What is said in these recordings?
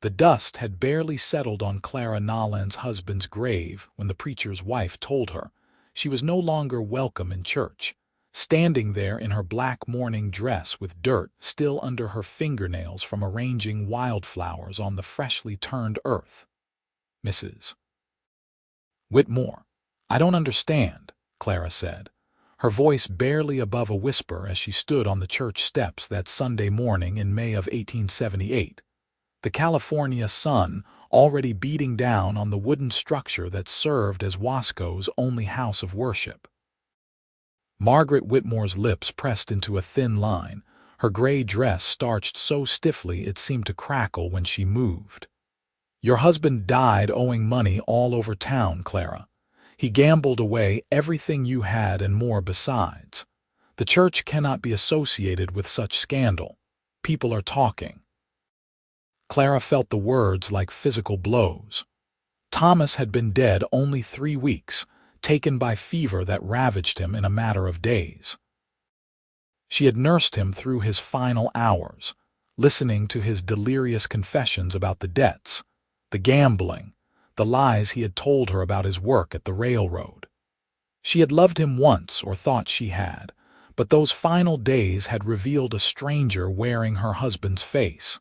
The dust had barely settled on Clara Nolan's husband's grave when the preacher's wife told her she was no longer welcome in church, standing there in her black mourning dress with dirt still under her fingernails from arranging wildflowers on the freshly turned earth. "Mrs. Whitmore, I don't understand," Clara said, her voice barely above a whisper as she stood on the church steps that Sunday morning in May of 1878. The California sun already beating down on the wooden structure that served as Wasco's only house of worship. Margaret Whitmore's lips pressed into a thin line, her gray dress starched so stiffly it seemed to crackle when she moved. "Your husband died owing money all over town, Clara. He gambled away everything you had and more besides. The church cannot be associated with such scandal. People are talking." Clara felt the words like physical blows. Thomas had been dead only 3 weeks, taken by fever that ravaged him in a matter of days. She had nursed him through his final hours, listening to his delirious confessions about the debts, the gambling, the lies he had told her about his work at the railroad. She had loved him once, or thought she had, but those final days had revealed a stranger wearing her husband's face.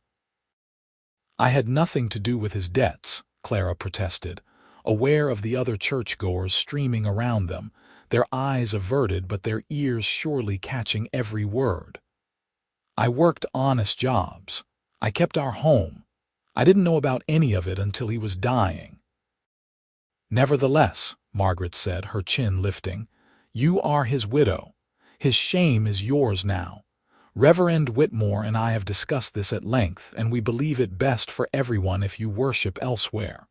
"I had nothing to do with his debts," Clara protested, aware of the other churchgoers streaming around them, their eyes averted but their ears surely catching every word. "I worked honest jobs. I kept our home. I didn't know about any of it until he was dying." "Nevertheless," Margaret said, her chin lifting, "you are his widow. His shame is yours now. Reverend Whitmore and I have discussed this at length, and we believe it best for everyone if you worship elsewhere."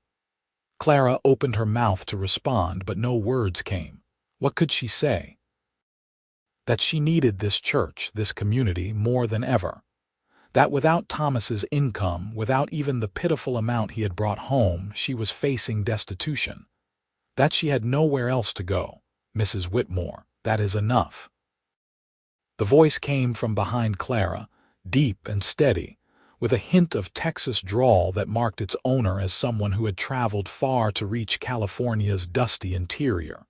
Clara opened her mouth to respond, but no words came. What could she say? That she needed this church, this community, more than ever. That without Thomas's income, without even the pitiful amount he had brought home, she was facing destitution. That she had nowhere else to go. "Mrs. Whitmore, that is enough." The voice came from behind Clara, deep and steady, with a hint of Texas drawl that marked its owner as someone who had traveled far to reach California's dusty interior.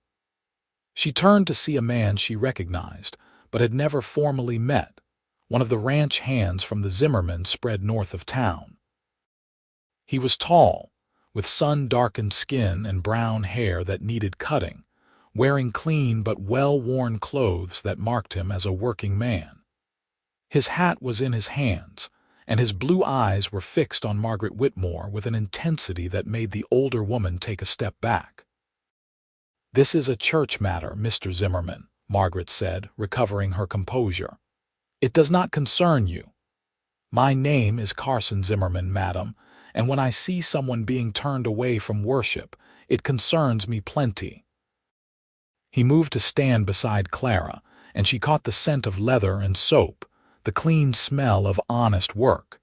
She turned to see a man she recognized, but had never formally met, one of the ranch hands from the Zimmerman spread north of town. He was tall, with sun-darkened skin and brown hair that needed cutting, wearing clean but well-worn clothes that marked him as a working man. His hat was in his hands, and his blue eyes were fixed on Margaret Whitmore with an intensity that made the older woman take a step back. "This is a church matter, Mr. Zimmerman," Margaret said, recovering her composure. "It does not concern you. My name is Carson Zimmerman, madam, and when I see someone being turned away from worship, it concerns me plenty." He moved to stand beside Clara, and she caught the scent of leather and soap, the clean smell of honest work.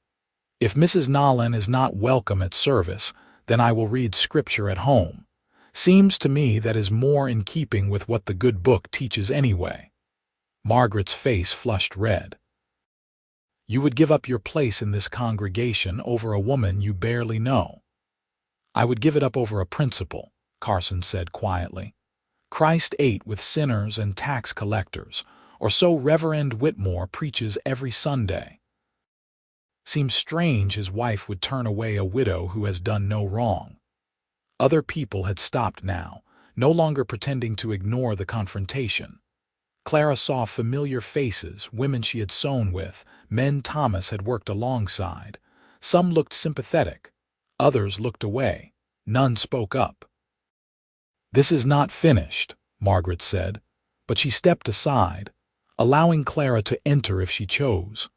"If Mrs. Nolan is not welcome at service, then I will read scripture at home. Seems to me that is more in keeping with what the good book teaches anyway." Margaret's face flushed red. "You would give up your place in this congregation over a woman you barely know." "I would give it up over a principle," Carson said quietly. "Christ ate with sinners and tax collectors, or so Reverend Whitmore preaches every Sunday. Seems strange his wife would turn away a widow who has done no wrong." Other people had stopped now, no longer pretending to ignore the confrontation. Clara saw familiar faces, women she had sewn with, men Thomas had worked alongside. Some looked sympathetic, others looked away. None spoke up. "This is not finished," Margaret said, but she stepped aside, allowing Clara to enter if she chose.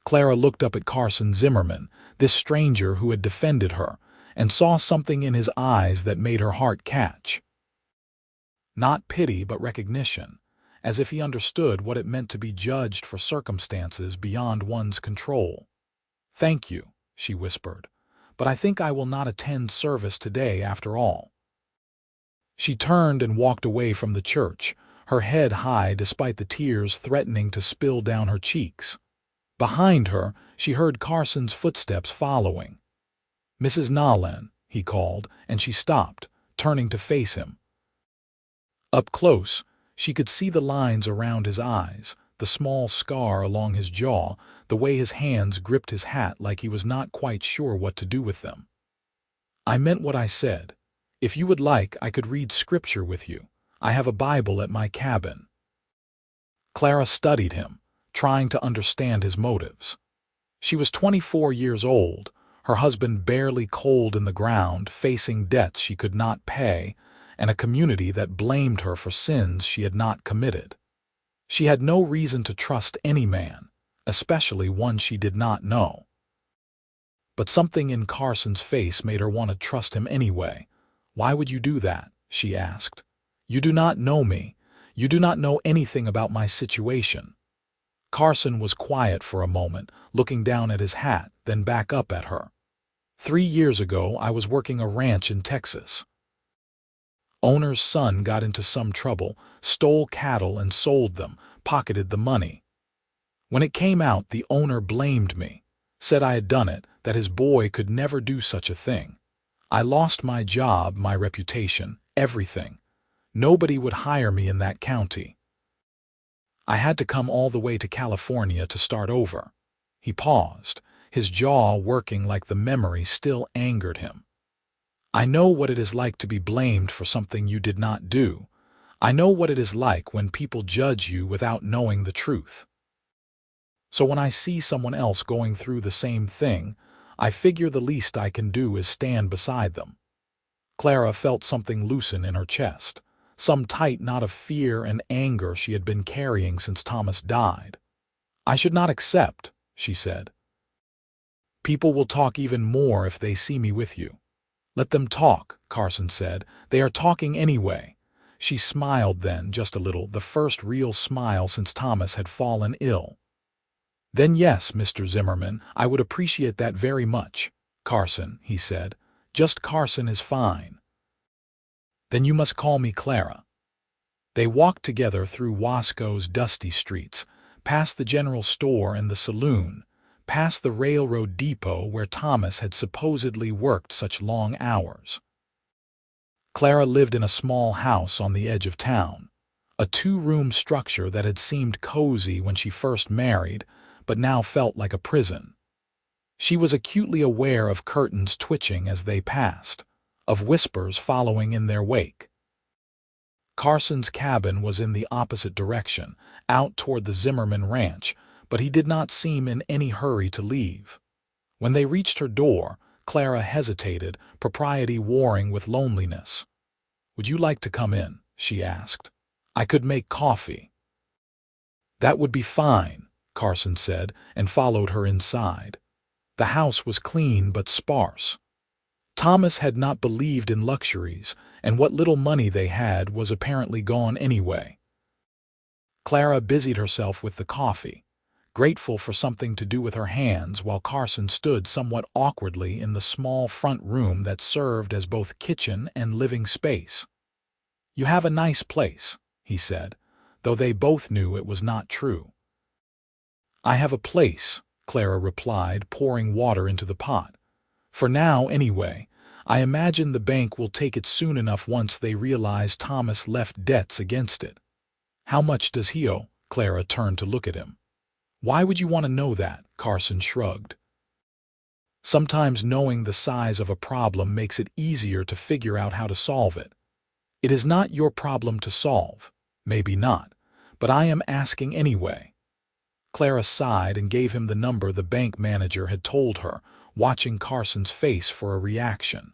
Clara looked up at Carson Zimmerman, this stranger who had defended her, and saw something in his eyes that made her heart catch. Not pity, but recognition, as if he understood what it meant to be judged for circumstances beyond one's control. "Thank you," she whispered, "but I think I will not attend service today after all." She turned and walked away from the church, her head high despite the tears threatening to spill down her cheeks. Behind her, she heard Carson's footsteps following. "Mrs. Nolan," he called, and she stopped, turning to face him. Up close, she could see the lines around his eyes, the small scar along his jaw, the way his hands gripped his hat like he was not quite sure what to do with them. "I meant what I said. If you would like, I could read scripture with you. I have a Bible at my cabin." Clara studied him, trying to understand his motives. She was 24 years old, her husband barely cold in the ground, facing debts she could not pay, and a community that blamed her for sins she had not committed. She had no reason to trust any man, especially one she did not know. But something in Carson's face made her want to trust him anyway. "Why would you do that?" she asked. "You do not know me. You do not know anything about my situation." Carson was quiet for a moment, looking down at his hat, then back up at her. 3 years ago, I was working a ranch in Texas. Owner's son got into some trouble, stole cattle and sold them, pocketed the money. When it came out, the owner blamed me, said I had done it, that his boy could never do such a thing. I lost my job, my reputation, everything. Nobody would hire me in that county. I had to come all the way to California to start over. He paused, his jaw working like the memory still angered him. "I know what it is like to be blamed for something you did not do. I know what it is like when people judge you without knowing the truth. So when I see someone else going through the same thing, I figure the least I can do is stand beside them." Clara felt something loosen in her chest, some tight knot of fear and anger she had been carrying since Thomas died. "I should not accept," she said. "People will talk even more if they see me with you." "Let them talk," Carson said. "They are talking anyway." She smiled then, just a little, the first real smile since Thomas had fallen ill. "Then yes, Mr. Zimmerman, I would appreciate that very much." "Carson," he said. "Just Carson is fine." "Then you must call me Clara." They walked together through Wasco's dusty streets, past the general store and the saloon, past the railroad depot where Thomas had supposedly worked such long hours. Clara lived in a small house on the edge of town, a 2-room structure that had seemed cozy when she first married, but now felt like a prison. She was acutely aware of curtains twitching as they passed, of whispers following in their wake. Carson's cabin was in the opposite direction, out toward the Zimmerman ranch, but he did not seem in any hurry to leave. When they reached her door, Clara hesitated, propriety warring with loneliness. "Would you like to come in?" she asked. "I could make coffee." "That would be fine," Carson said, and followed her inside. The house was clean but sparse. Thomas had not believed in luxuries, and what little money they had was apparently gone anyway. Clara busied herself with the coffee, grateful for something to do with her hands, while Carson stood somewhat awkwardly in the small front room that served as both kitchen and living space. "You have a nice place," he said, though they both knew it was not true. "I have a place," Clara replied, pouring water into the pot. "For now, anyway. I imagine the bank will take it soon enough once they realize Thomas left debts against it." "How much does he owe?" Clara turned to look at him. "Why would you want to know that?" Carson shrugged. "Sometimes knowing the size of a problem makes it easier to figure out how to solve it. It is not your problem to solve. Maybe not. But I am asking anyway." Clara sighed and gave him the number the bank manager had told her, watching Carson's face for a reaction.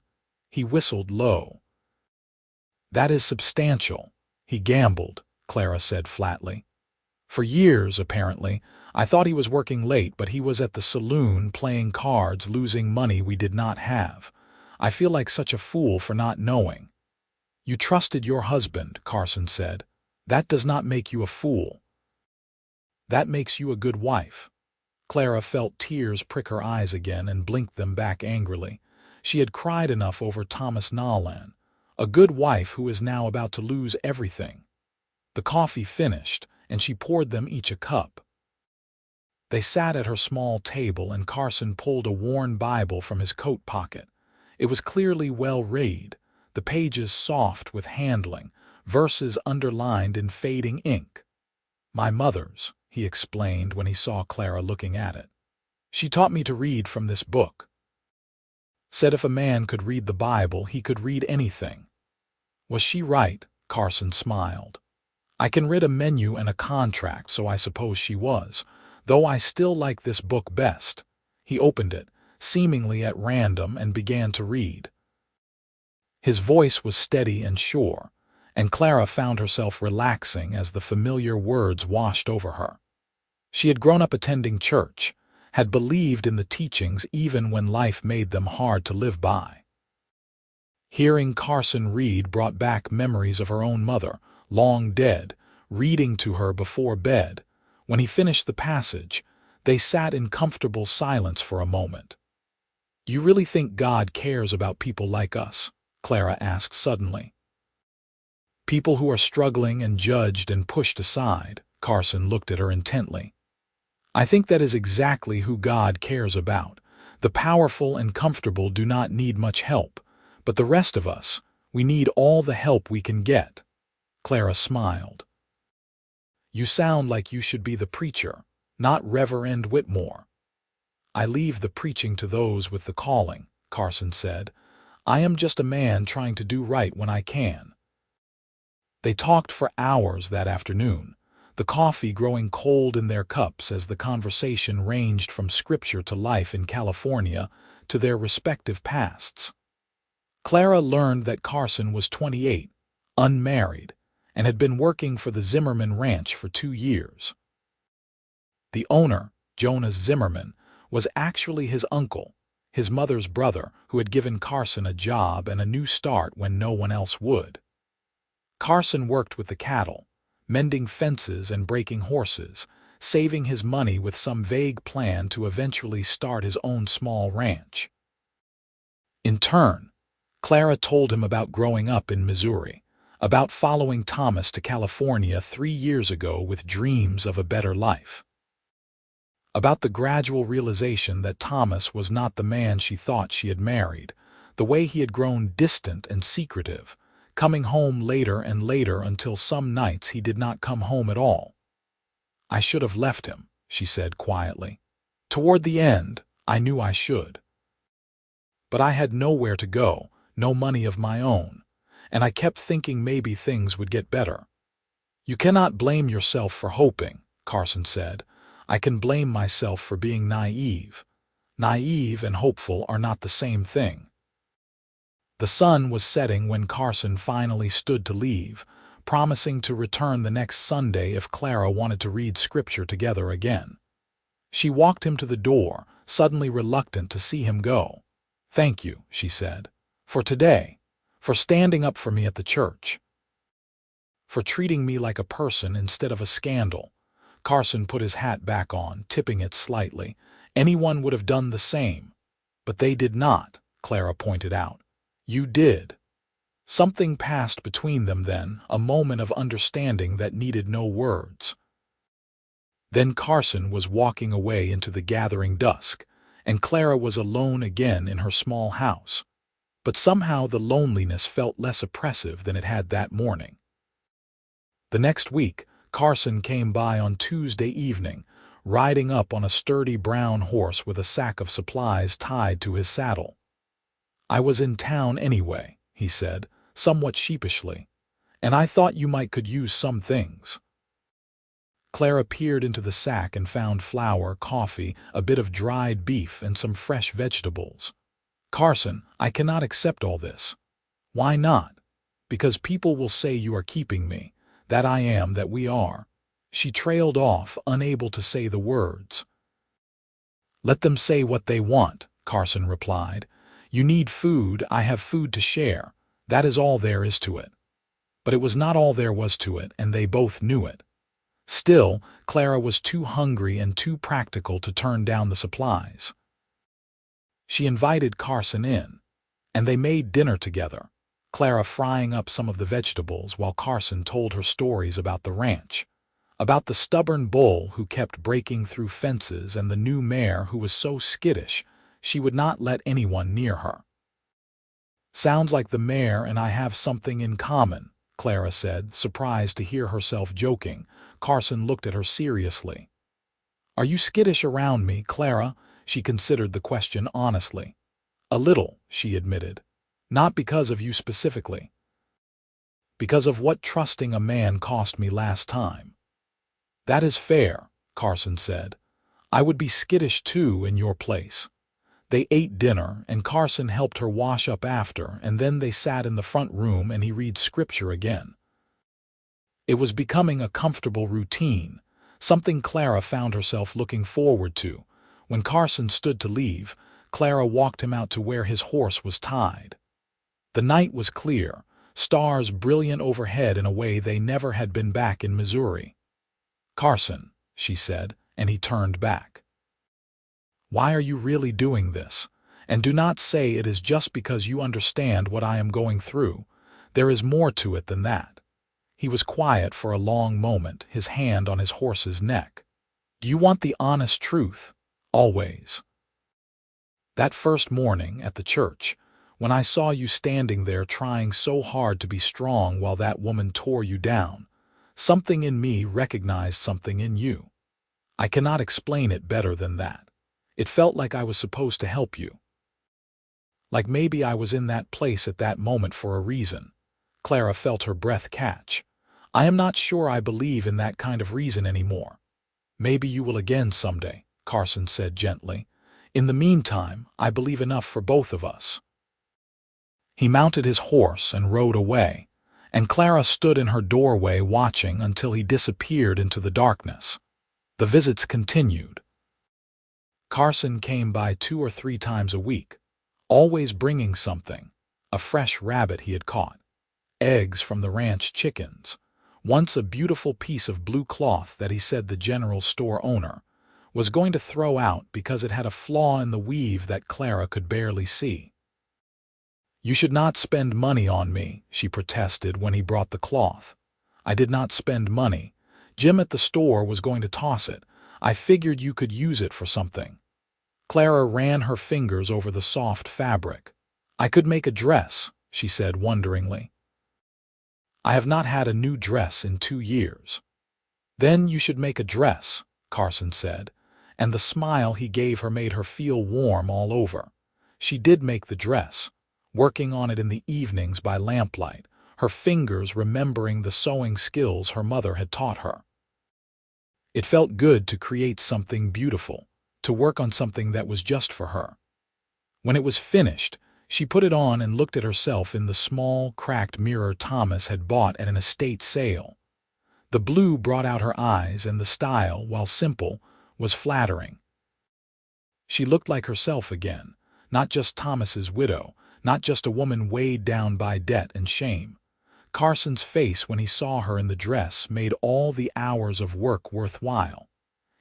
He whistled low. "That is substantial." "He gambled," Clara said flatly. "For years, apparently. I thought he was working late, but he was at the saloon playing cards, losing money we did not have. I feel like such a fool for not knowing." "You trusted your husband," Carson said. "That does not make you a fool. That makes you a good wife." Clara felt tears prick her eyes again and blinked them back angrily. She had cried enough over Thomas Nolan, a good wife who is now about to lose everything. The coffee finished, and she poured them each a cup. They sat at her small table, and Carson pulled a worn Bible from his coat pocket, It was clearly well read, the pages soft with handling, verses underlined in fading ink. "My mother's," he explained when he saw Clara looking at it. "She taught me to read from this book. Said if a man could read the Bible, he could read anything." Was she right? Carson smiled. "I can read a menu and a contract, so I suppose she was, though I still like this book best." He opened it, seemingly at random, and began to read. His voice was steady and sure, and Clara found herself relaxing as the familiar words washed over her. She had grown up attending church, had believed in the teachings even when life made them hard to live by. Hearing Carson read brought back memories of her own mother, long dead, reading to her before bed. When he finished the passage, they sat in comfortable silence for a moment. "You really think God cares about people like us?" Clara asked suddenly. "People who are struggling and judged and pushed aside." Carson looked at her intently. "I think that is exactly who God cares about. The powerful and comfortable do not need much help, but the rest of us, we need all the help we can get." Clara smiled. "You sound like you should be the preacher, not Reverend Whitmore." "I leave the preaching to those with the calling," Carson said. "I am just a man trying to do right when I can." They talked for hours that afternoon, the coffee growing cold in their cups as the conversation ranged from scripture to life in California to their respective pasts. Clara learned that Carson was 28, unmarried, and had been working for the Zimmerman ranch for 2 years. The owner, Jonas Zimmerman, was actually his uncle, his mother's brother, who had given Carson a job and a new start when no one else would. Carson worked with the cattle, mending fences and breaking horses, saving his money with some vague plan to eventually start his own small ranch. In turn, Clara told him about growing up in Missouri, about following Thomas to California 3 years ago with dreams of a better life, about the gradual realization that Thomas was not the man she thought she had married, the way he had grown distant and secretive, coming home later and later until some nights he did not come home at all. "I should have left him," she said quietly. "Toward the end, I knew I should. But I had nowhere to go, no money of my own, and I kept thinking maybe things would get better." "You cannot blame yourself for hoping," Carson said. "I can blame myself for being naive. Naive and hopeful are not the same thing." The sun was setting when Carson finally stood to leave, promising to return the next Sunday if Clara wanted to read scripture together again. She walked him to the door, suddenly reluctant to see him go. "Thank you," she said, "for today, for standing up for me at the church, for treating me like a person instead of a scandal." Carson put his hat back on, tipping it slightly. "Anyone would have done the same." "But they did not," Clara pointed out. "You did." Something passed between them then, a moment of understanding that needed no words. Then Carson was walking away into the gathering dusk, and Clara was alone again in her small house. But somehow the loneliness felt less oppressive than it had that morning. The next week, Carson came by on Tuesday evening, riding up on a sturdy brown horse with a sack of supplies tied to his saddle. "I was in town anyway," he said, somewhat sheepishly, "and I thought you might could use some things." Clara peered into the sack and found flour, coffee, a bit of dried beef, and some fresh vegetables. "Carson, I cannot accept all this." "Why not?" "Because people will say you are keeping me, that I am, that we are." She trailed off, unable to say the words. "Let them say what they want," Carson replied. "You need food, I have food to share. That is all there is to it." But it was not all there was to it, and they both knew it. Still, Clara was too hungry and too practical to turn down the supplies. She invited Carson in, and they made dinner together, Clara frying up some of the vegetables while Carson told her stories about the ranch, about the stubborn bull who kept breaking through fences and the new mare who was so skittish she would not let anyone near her. Sounds like the mayor and I have something in common, Clara said, surprised to hear herself joking. Carson looked at her seriously. Are you skittish around me, Clara? She considered the question honestly. A little, she admitted. Not because of you specifically. Because of what trusting a man cost me last time. That is fair, Carson said. I would be skittish too in your place. They ate dinner, and Carson helped her wash up after, and then they sat in the front room and he read scripture again. It was becoming a comfortable routine, something Clara found herself looking forward to. When Carson stood to leave, Clara walked him out to where his horse was tied. The night was clear, stars brilliant overhead in a way they never had been back in Missouri. Carson, she said, and he turned back. Why are you really doing this? And do not say it is just because you understand what I am going through. There is more to it than that. He was quiet for a long moment, his hand on his horse's neck. Do you want the honest truth? Always. That first morning at the church, when I saw you standing there trying so hard to be strong while that woman tore you down, something in me recognized something in you. I cannot explain it better than that. It felt like I was supposed to help you. Like maybe I was in that place at that moment for a reason. Clara felt her breath catch. I am not sure I believe in that kind of reason anymore. Maybe you will again someday, Carson said gently. In the meantime, I believe enough for both of us. He mounted his horse and rode away, and Clara stood in her doorway watching until he disappeared into the darkness. The visits continued. Carson came by 2 or 3 times a week, always bringing something, a fresh rabbit he had caught, eggs from the ranch chickens, once a beautiful piece of blue cloth that he said the general store owner was going to throw out because it had a flaw in the weave that Clara could barely see. You should not spend money on me, she protested when he brought the cloth. I did not spend money. Jim at the store was going to toss it. I figured you could use it for something. Clara ran her fingers over the soft fabric. I could make a dress, she said wonderingly. I have not had a new dress in 2 years. Then you should make a dress, Carson said, and the smile he gave her made her feel warm all over. She did make the dress, working on it in the evenings by lamplight, her fingers remembering the sewing skills her mother had taught her. It felt good to create something beautiful, to work on something that was just for her. When it was finished, she put it on and looked at herself in the small, cracked mirror Thomas had bought at an estate sale. The blue brought out her eyes, and the style, while simple, was flattering. She looked like herself again, not just Thomas's widow, not just a woman weighed down by debt and shame. Carson's face when he saw her in the dress made all the hours of work worthwhile.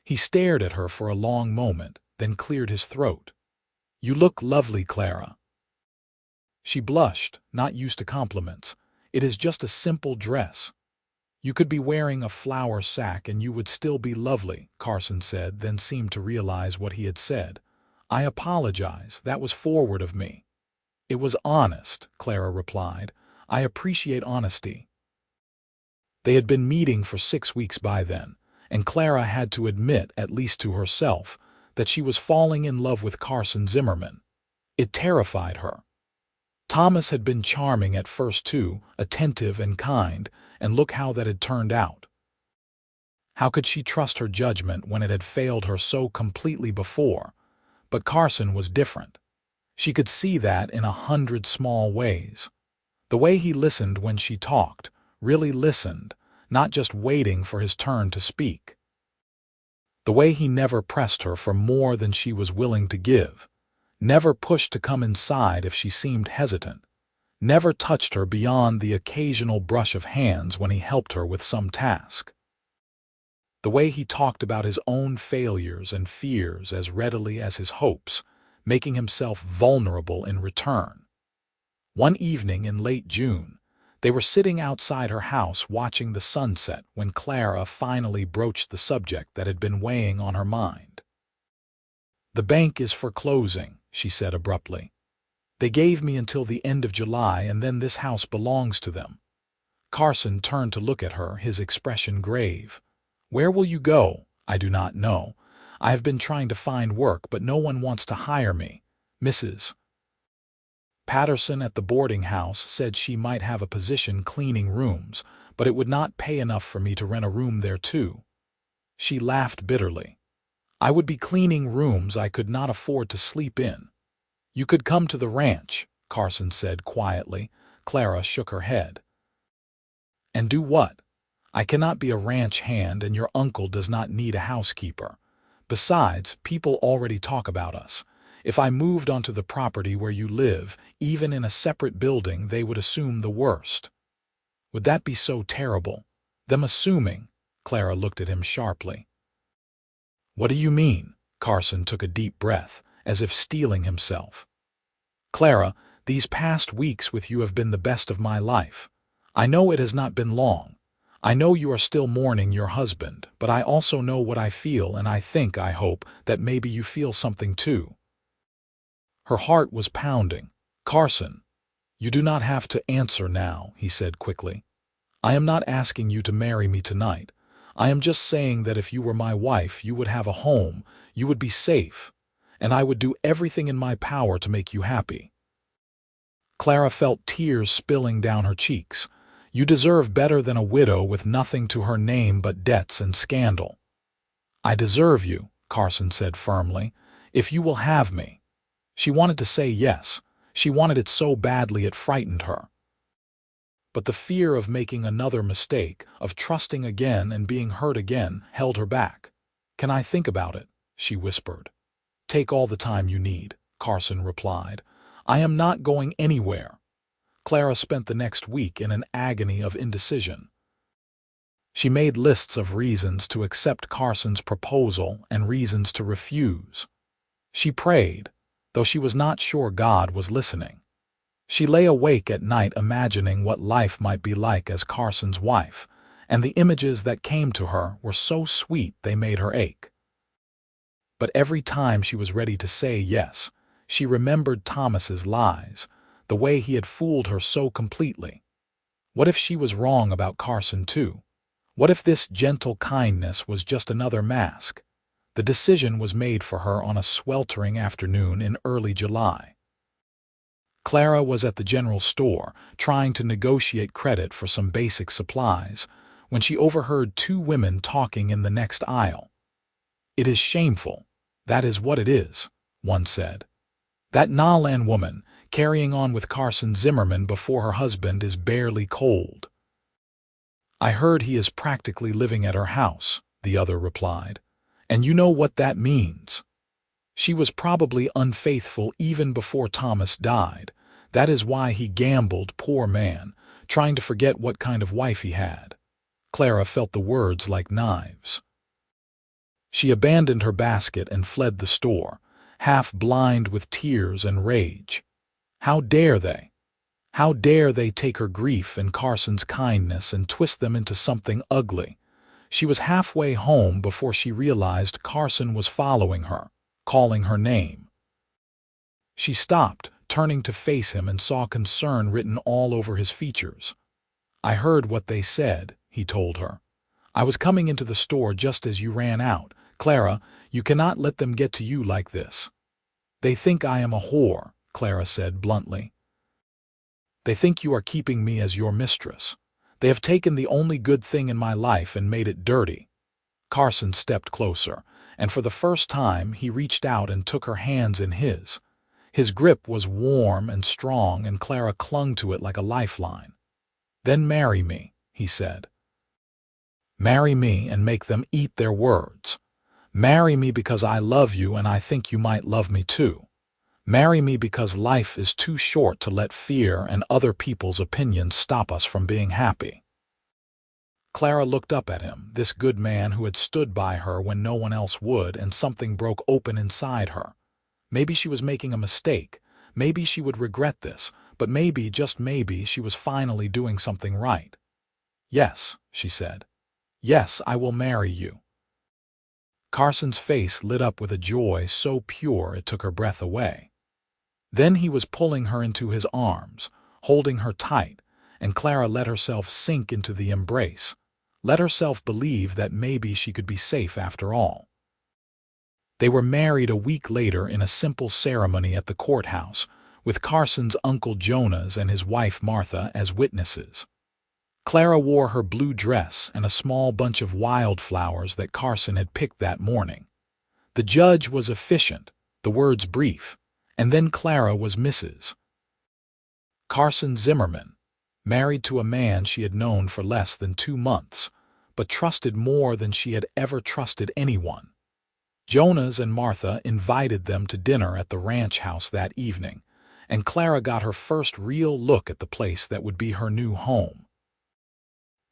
He stared at her for a long moment, then cleared his throat. You look lovely, Clara. She blushed, not used to compliments. It is just a simple dress. You could be wearing a flour sack and you would still be lovely, Carson said, then seemed to realize what he had said. I apologize, that was forward of me. It was honest, Clara replied. I appreciate honesty. They had been meeting for 6 weeks by then, and Clara had to admit, at least to herself, that she was falling in love with Carson Zimmerman. It terrified her. Thomas had been charming at first too, attentive and kind, and look how that had turned out. How could she trust her judgment when it had failed her so completely before? But Carson was different. She could see that in 100 small ways. The way he listened when she talked, really listened, not just waiting for his turn to speak. The way he never pressed her for more than she was willing to give, never pushed to come inside if she seemed hesitant, never touched her beyond the occasional brush of hands when he helped her with some task. The way he talked about his own failures and fears as readily as his hopes, making himself vulnerable in return. One evening in late June, they were sitting outside her house watching the sunset when Clara finally broached the subject that had been weighing on her mind. The bank is foreclosing, she said abruptly. They gave me until the end of July, and then this house belongs to them." Carson turned to look at her, his expression grave. "Where will you go?" "I do not know. I have been trying to find work, but no one wants to hire me. Mrs. Patterson at the boarding house said she might have a position cleaning rooms, but it would not pay enough for me to rent a room there too." She laughed bitterly. "I would be cleaning rooms I could not afford to sleep in." "You could come to the ranch," Carson said quietly. Clara shook her head. "And do what?" "I cannot be a ranch hand, and your uncle does not need a housekeeper. Besides, people already talk about us. If I moved onto the property where you live, even in a separate building, they would assume the worst." "Would that be so terrible? Them assuming?" Clara looked at him sharply. "What do you mean?" Carson took a deep breath, as if steeling himself. "Clara, these past weeks with you have been the best of my life. I know it has not been long. I know you are still mourning your husband, but I also know what I feel, and I hope, that maybe you feel something too." Her heart was pounding. "Carson, you do not have to answer now," he said quickly. "I am not asking you to marry me tonight. I am just saying that if you were my wife, you would have a home, you would be safe, and I would do everything in my power to make you happy." Clara felt tears spilling down her cheeks. "You deserve better than a widow with nothing to her name but debts and scandal." "I deserve you," Carson said firmly, "if you will have me." She wanted to say yes. She wanted it so badly it frightened her. But the fear of making another mistake, of trusting again and being hurt again, held her back. "Can I think about it?" she whispered. "Take all the time you need," Carson replied. "I am not going anywhere." Clara spent the next week in an agony of indecision. She made lists of reasons to accept Carson's proposal and reasons to refuse. She prayed, though she was not sure God was listening. She lay awake at night imagining what life might be like as Carson's wife, and the images that came to her were so sweet they made her ache. But every time she was ready to say yes, she remembered Thomas's lies, the way he had fooled her so completely. What if she was wrong about Carson too? What if this gentle kindness was just another mask? The decision was made for her on a sweltering afternoon in early July. Clara was at the general store, trying to negotiate credit for some basic supplies, when she overheard two women talking in the next aisle. "It is shameful. That is what it is," one said. "That Nolan woman, carrying on with Carson Zimmerman before her husband, is barely cold." "I heard he is practically living at her house," the other replied. "And you know what that means. She was probably unfaithful even before Thomas died. That is why he gambled, poor man, trying to forget what kind of wife he had." Clara felt the words like knives. She abandoned her basket and fled the store, half blind with tears and rage. How dare they? How dare they take her grief and Carson's kindness and twist them into something ugly? She was halfway home before she realized Carson was following her, calling her name. She stopped, turning to face him, and saw concern written all over his features. "I heard what they said," he told her. "I was coming into the store just as you ran out. Clara, you cannot let them get to you like this." "They think I am a whore," Clara said bluntly. "They think you are keeping me as your mistress. They have taken the only good thing in my life and made it dirty." Carson stepped closer, and for the first time he reached out and took her hands in his. His grip was warm and strong, and Clara clung to it like a lifeline. "Then marry me," he said. "Marry me and make them eat their words. Marry me because I love you and I think you might love me too. Marry me because life is too short to let fear and other people's opinions stop us from being happy." Clara looked up at him, this good man who had stood by her when no one else would, and something broke open inside her. Maybe she was making a mistake. Maybe she would regret this, but maybe, just maybe, she was finally doing something right. "Yes," she said. "Yes, I will marry you." Carson's face lit up with a joy so pure it took her breath away. Then he was pulling her into his arms, holding her tight, and Clara let herself sink into the embrace, let herself believe that maybe she could be safe after all. They were married a week later in a simple ceremony at the courthouse, with Carson's uncle Jonas and his wife Martha as witnesses. Clara wore her blue dress and a small bunch of wildflowers that Carson had picked that morning. The judge was efficient, the words brief, and then Clara was Mrs. Carson Zimmerman, married to a man she had known for less than 2 months, but trusted more than she had ever trusted anyone. Jonas and Martha invited them to dinner at the ranch house that evening, and Clara got her first real look at the place that would be her new home.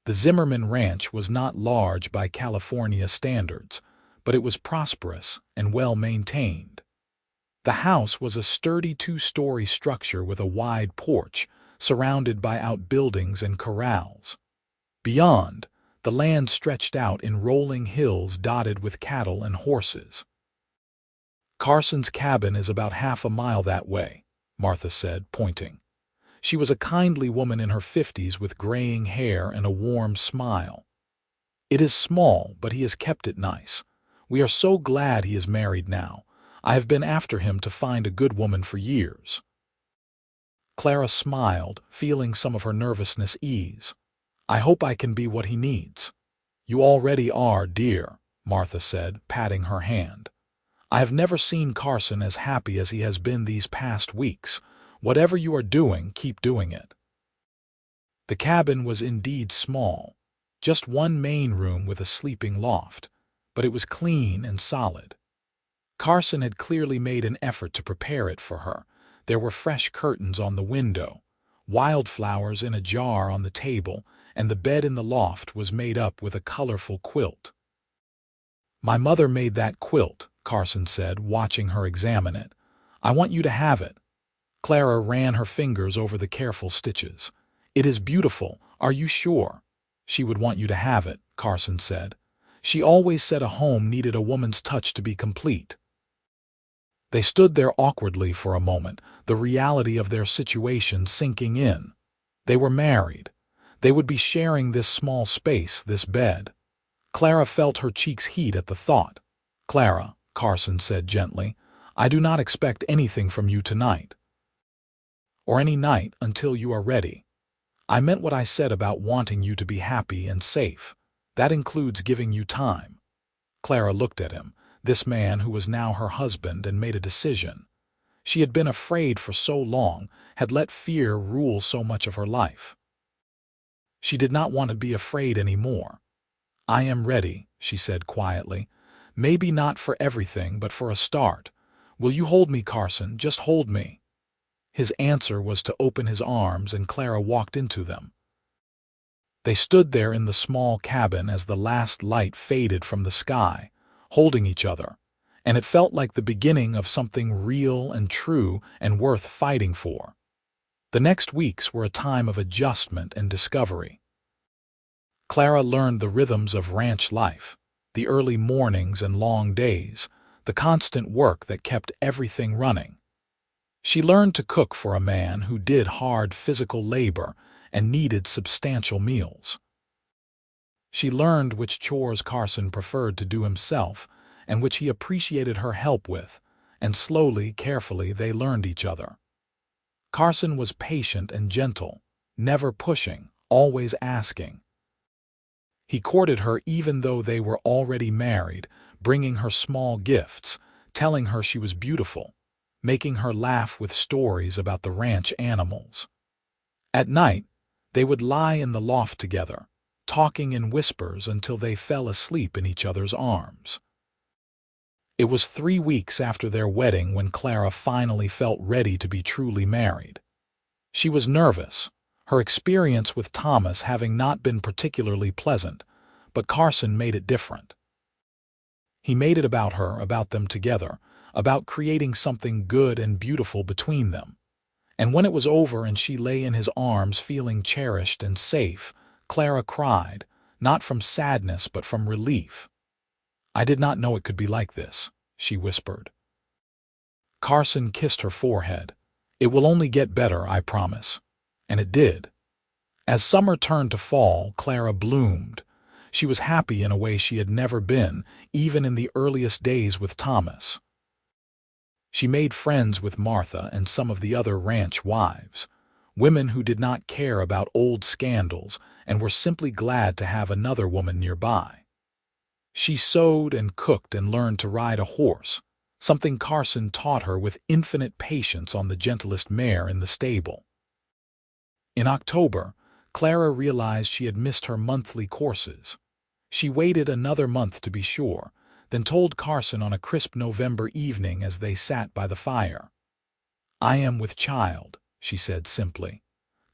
The Zimmerman ranch was not large by California standards, but it was prosperous and well-maintained. The house was a sturdy 2-story structure with a wide porch, surrounded by outbuildings and corrals. Beyond, the land stretched out in rolling hills dotted with cattle and horses. "Carson's cabin is about half a mile that way," Martha said, pointing. She was a kindly woman in her 50s with graying hair and a warm smile. "It is small, but he has kept it nice. We are so glad he is married now. I have been after him to find a good woman for years." Clara smiled, feeling some of her nervousness ease. "I hope I can be what he needs." "You already are, dear," Martha said, patting her hand. "I have never seen Carson as happy as he has been these past weeks. Whatever you are doing, keep doing it." The cabin was indeed small, just one main room with a sleeping loft, but it was clean and solid. Carson had clearly made an effort to prepare it for her. There were fresh curtains on the window, wildflowers in a jar on the table, and the bed in the loft was made up with a colorful quilt. "My mother made that quilt," Carson said, watching her examine it. "I want you to have it." Clara ran her fingers over the careful stitches. "It is beautiful. Are you sure?" "She would want you to have it," Carson said. "She always said a home needed a woman's touch to be complete." They stood there awkwardly for a moment, the reality of their situation sinking in. They were married. They would be sharing this small space, this bed. Clara felt her cheeks heat at the thought. "Clara," Carson said gently, "I do not expect anything from you tonight, or any night until you are ready. I meant what I said about wanting you to be happy and safe. That includes giving you time." Clara looked at him, this man who was now her husband, and made a decision. She had been afraid for so long, had let fear rule so much of her life. She did not want to be afraid anymore. "I am ready," she said quietly. "Maybe not for everything, but for a start. Will you hold me, Carson? Just hold me." His answer was to open his arms, and Clara walked into them. They stood there in the small cabin as the last light faded from the sky, holding each other, and it felt like the beginning of something real and true and worth fighting for. The next weeks were a time of adjustment and discovery. Clara learned the rhythms of ranch life, the early mornings and long days, the constant work that kept everything running. She learned to cook for a man who did hard physical labor and needed substantial meals. She learned which chores Carson preferred to do himself and which he appreciated her help with, and slowly, carefully, they learned each other. Carson was patient and gentle, never pushing, always asking. He courted her even though they were already married, bringing her small gifts, telling her she was beautiful, making her laugh with stories about the ranch animals. At night, they would lie in the loft together, talking in whispers until they fell asleep in each other's arms. It was 3 weeks after their wedding when Clara finally felt ready to be truly married. She was nervous, her experience with Thomas having not been particularly pleasant, but Carson made it different. He made it about her, about them together, about creating something good and beautiful between them. And when it was over and she lay in his arms feeling cherished and safe, Clara cried, not from sadness but from relief. "I did not know it could be like this," she whispered. Carson kissed her forehead. It will only get better, I promise. And it did. As summer turned to fall, Clara bloomed. She was happy in a way she had never been, even in the earliest days with Thomas. She made friends with Martha and some of the other ranch wives, women who did not care about old scandals and were simply glad to have another woman nearby. She sewed and cooked and learned to ride a horse, something Carson taught her with infinite patience on the gentlest mare in the stable. In October, Clara realized she had missed her monthly courses. She waited another month to be sure, then told Carson on a crisp November evening as they sat by the fire. "I am with child," she said simply.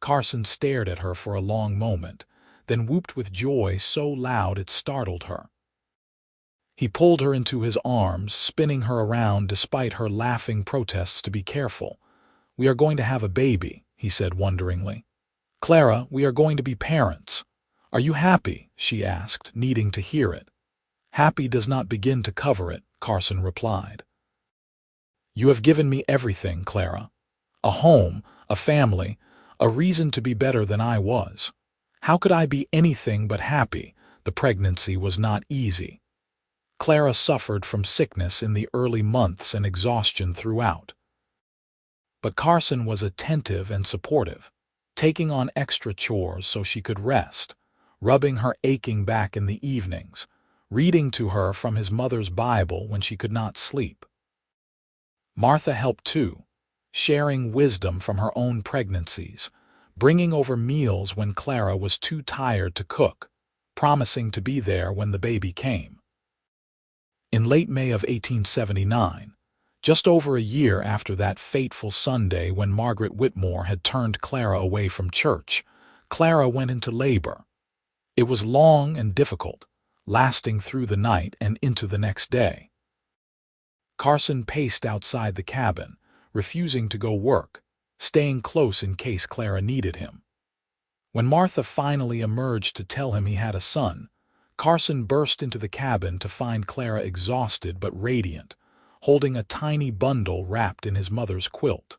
Carson stared at her for a long moment, then whooped with joy so loud it startled her. He pulled her into his arms, spinning her around despite her laughing protests to be careful. "We are going to have a baby," he said wonderingly. "Clara, we are going to be parents. Are you happy?" she asked, needing to hear it. "Happy does not begin to cover it," Carson replied. "You have given me everything, Clara. A home, a family, a reason to be better than I was. How could I be anything but happy? The pregnancy was not easy." Clara suffered from sickness in the early months and exhaustion throughout. But Carson was attentive and supportive, taking on extra chores so she could rest, rubbing her aching back in the evenings, reading to her from his mother's Bible when she could not sleep. Martha helped too, sharing wisdom from her own pregnancies, bringing over meals when Clara was too tired to cook, promising to be there when the baby came. In late May of 1879, just over a year after that fateful Sunday when Margaret Whitmore had turned Clara away from church, Clara went into labor. It was long and difficult, lasting through the night and into the next day. Carson paced outside the cabin, refusing to go work, staying close in case Clara needed him. When Martha finally emerged to tell him he had a son, Carson burst into the cabin to find Clara exhausted but radiant, holding a tiny bundle wrapped in his mother's quilt.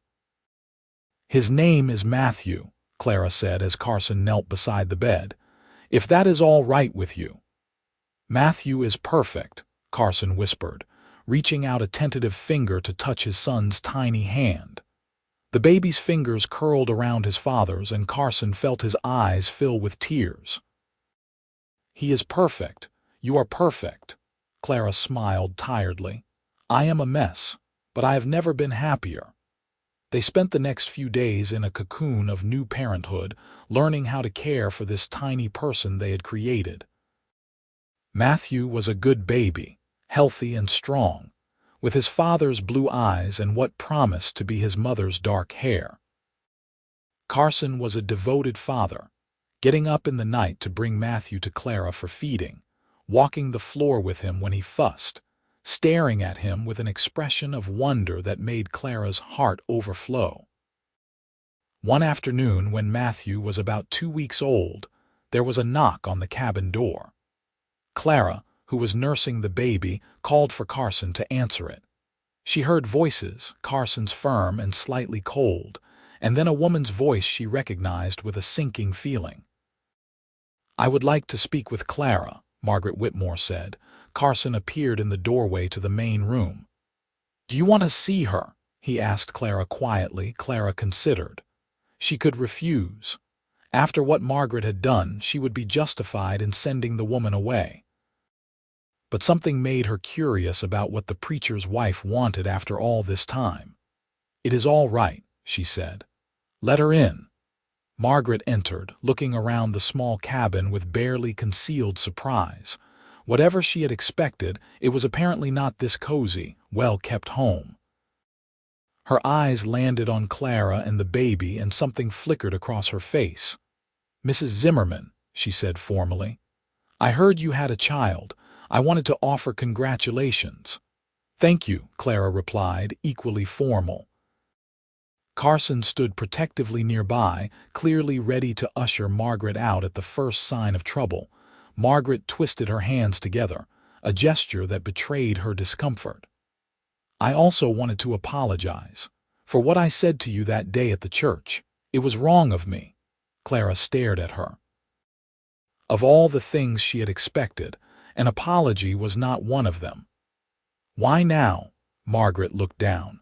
"His name is Matthew," Clara said as Carson knelt beside the bed. "If that is all right with you." "Matthew is perfect," Carson whispered, reaching out a tentative finger to touch his son's tiny hand. The baby's fingers curled around his father's, and Carson felt his eyes fill with tears. "He is perfect. You are perfect." Clara smiled tiredly. "I am a mess, but I have never been happier." They spent the next few days in a cocoon of new parenthood, learning how to care for this tiny person they had created. Matthew was a good baby, healthy and strong, with his father's blue eyes and what promised to be his mother's dark hair. Carson was a devoted father, getting up in the night to bring Matthew to Clara for feeding, walking the floor with him when he fussed, staring at him with an expression of wonder that made Clara's heart overflow. One afternoon when Matthew was about 2 weeks old, there was a knock on the cabin door. Clara, who was nursing the baby, called for Carson to answer it. She heard voices, Carson's firm and slightly cold, and then a woman's voice she recognized with a sinking feeling. "I would like to speak with Clara," Margaret Whitmore said. Carson appeared in the doorway to the main room. "Do you want to see her?" he asked Clara quietly. Clara considered. She could refuse. After what Margaret had done, she would be justified in sending the woman away. But something made her curious about what the preacher's wife wanted after all this time. "It is all right," she said. "Let her in." Margaret entered, looking around the small cabin with barely concealed surprise. Whatever she had expected, it was apparently not this cozy, well-kept home. Her eyes landed on Clara and the baby, and something flickered across her face. "Mrs. Zimmerman," she said formally, "I heard you had a child. I wanted to offer congratulations." "Thank you," Clara replied, equally formal. Carson stood protectively nearby, clearly ready to usher Margaret out at the first sign of trouble. Margaret twisted her hands together, a gesture that betrayed her discomfort. "I also wanted to apologize. For what I said to you that day at the church. It was wrong of me." Clara stared at her. Of all the things she had expected, an apology was not one of them. "Why now?" Margaret looked down.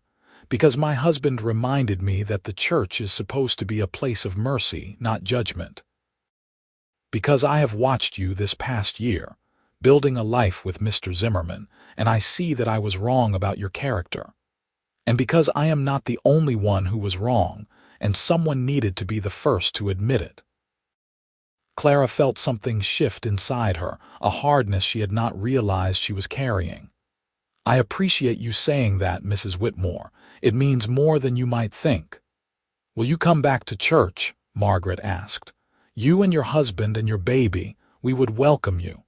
"Because my husband reminded me that the church is supposed to be a place of mercy, not judgment. Because I have watched you this past year, building a life with Mr. Zimmerman, and I see that I was wrong about your character. And because I am not the only one who was wrong, and someone needed to be the first to admit it." Clara felt something shift inside her, a hardness she had not realized she was carrying. "I appreciate you saying that, Mrs. Whitmore. It means more than you might think." "Will you come back to church?" Margaret asked. "You and your husband and your baby, we would welcome you."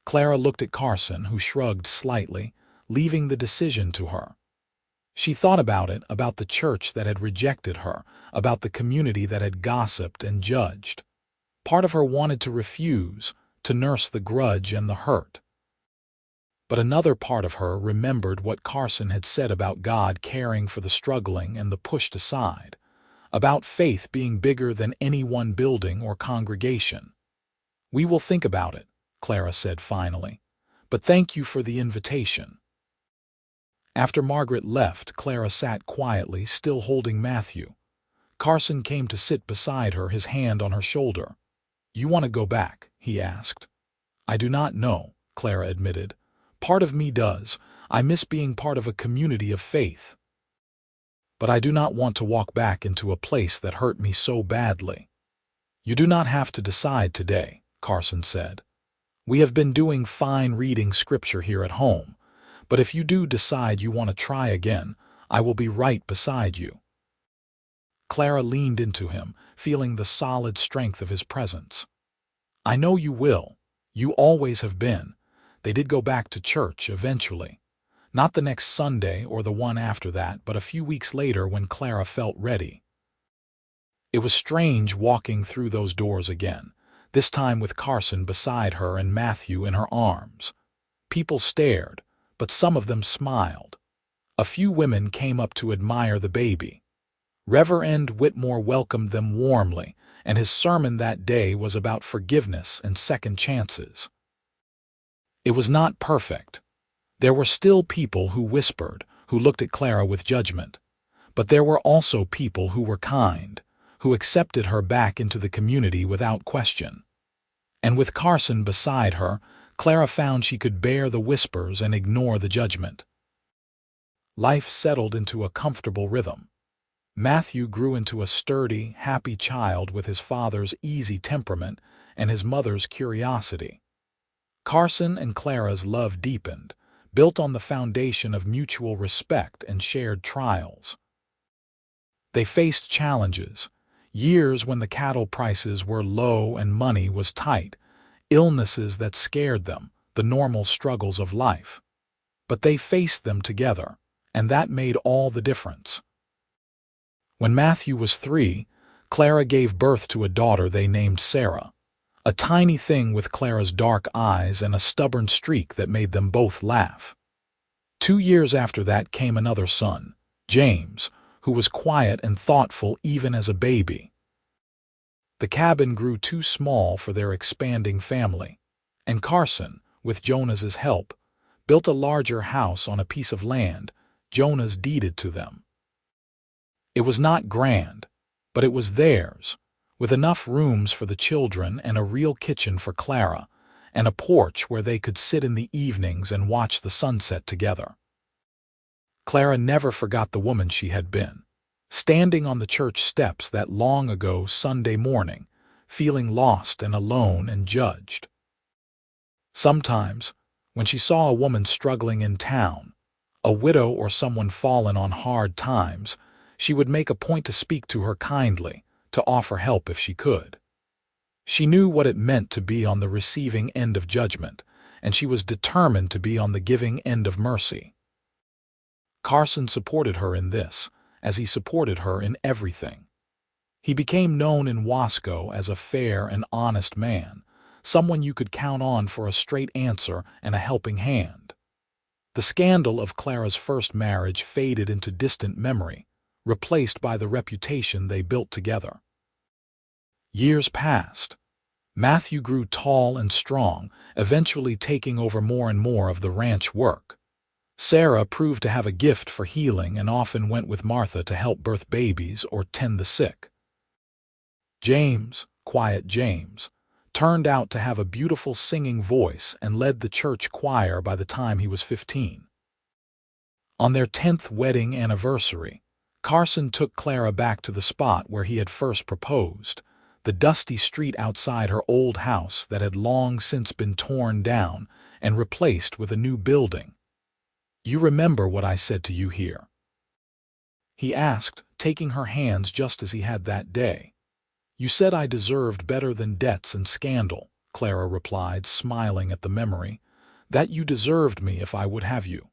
Clara looked at Carson, who shrugged slightly, leaving the decision to her. She thought about it, about the church that had rejected her, about the community that had gossiped and judged. Part of her wanted to refuse, to nurse the grudge and the hurt. But another part of her remembered what Carson had said about God caring for the struggling and the pushed aside, about faith being bigger than any one building or congregation. "We will think about it," Clara said finally. "But thank you for the invitation." After Margaret left, Clara sat quietly, still holding Matthew. Carson came to sit beside her, his hand on her shoulder. "You want to go back?" he asked. "I do not know," Clara admitted. "Part of me does. I miss being part of a community of faith. But I do not want to walk back into a place that hurt me so badly." "You do not have to decide today," Carson said. "We have been doing fine reading scripture here at home, but if you do decide you want to try again, I will be right beside you." Clara leaned into him, feeling the solid strength of his presence. "I know you will. You always have been." They did go back to church eventually. Not the next Sunday or the one after that, but a few weeks later when Clara felt ready. It was strange walking through those doors again, this time with Carson beside her and Matthew in her arms. People stared, but some of them smiled. A few women came up to admire the baby. Reverend Whitmore welcomed them warmly, and his sermon that day was about forgiveness and second chances. It was not perfect. There were still people who whispered, who looked at Clara with judgment. But there were also people who were kind, who accepted her back into the community without question. And with Carson beside her, Clara found she could bear the whispers and ignore the judgment. Life settled into a comfortable rhythm. Matthew grew into a sturdy, happy child with his father's easy temperament and his mother's curiosity. Carson and Clara's love deepened, built on the foundation of mutual respect and shared trials. They faced challenges, years when the cattle prices were low and money was tight, illnesses that scared them, the normal struggles of life. But they faced them together, and that made all the difference. When Matthew was 3, Clara gave birth to a daughter they named Sarah, a tiny thing with Clara's dark eyes and a stubborn streak that made them both laugh. 2 years after that came another son, James, who was quiet and thoughtful even as a baby. The cabin grew too small for their expanding family, and Carson, with Jonas's help, built a larger house on a piece of land Jonas deeded to them. It was not grand, but it was theirs, with enough rooms for the children and a real kitchen for Clara, and a porch where they could sit in the evenings and watch the sunset together. Clara never forgot the woman she had been, standing on the church steps that long ago Sunday morning, feeling lost and alone and judged. Sometimes, when she saw a woman struggling in town, a widow or someone fallen on hard times, she would make a point to speak to her kindly, to offer help if she could. She knew what it meant to be on the receiving end of judgment, and she was determined to be on the giving end of mercy. Carson supported her in this, as he supported her in everything. He became known in Wasco as a fair and honest man, someone you could count on for a straight answer and a helping hand. The scandal of Clara's first marriage faded into distant memory, replaced by the reputation they built together. Years passed. Matthew grew tall and strong, eventually taking over more and more of the ranch work. Sarah proved to have a gift for healing and often went with Martha to help birth babies or tend the sick. James, quiet James, turned out to have a beautiful singing voice and led the church choir by the time he was 15. On their 10th wedding anniversary, Carson took Clara back to the spot where he had first proposed, the dusty street outside her old house that had long since been torn down and replaced with a new building. "You remember what I said to you here?" he asked, taking her hands just as he had that day. "You said I deserved better than debts and scandal," Clara replied, smiling at the memory, "that you deserved me if I would have you."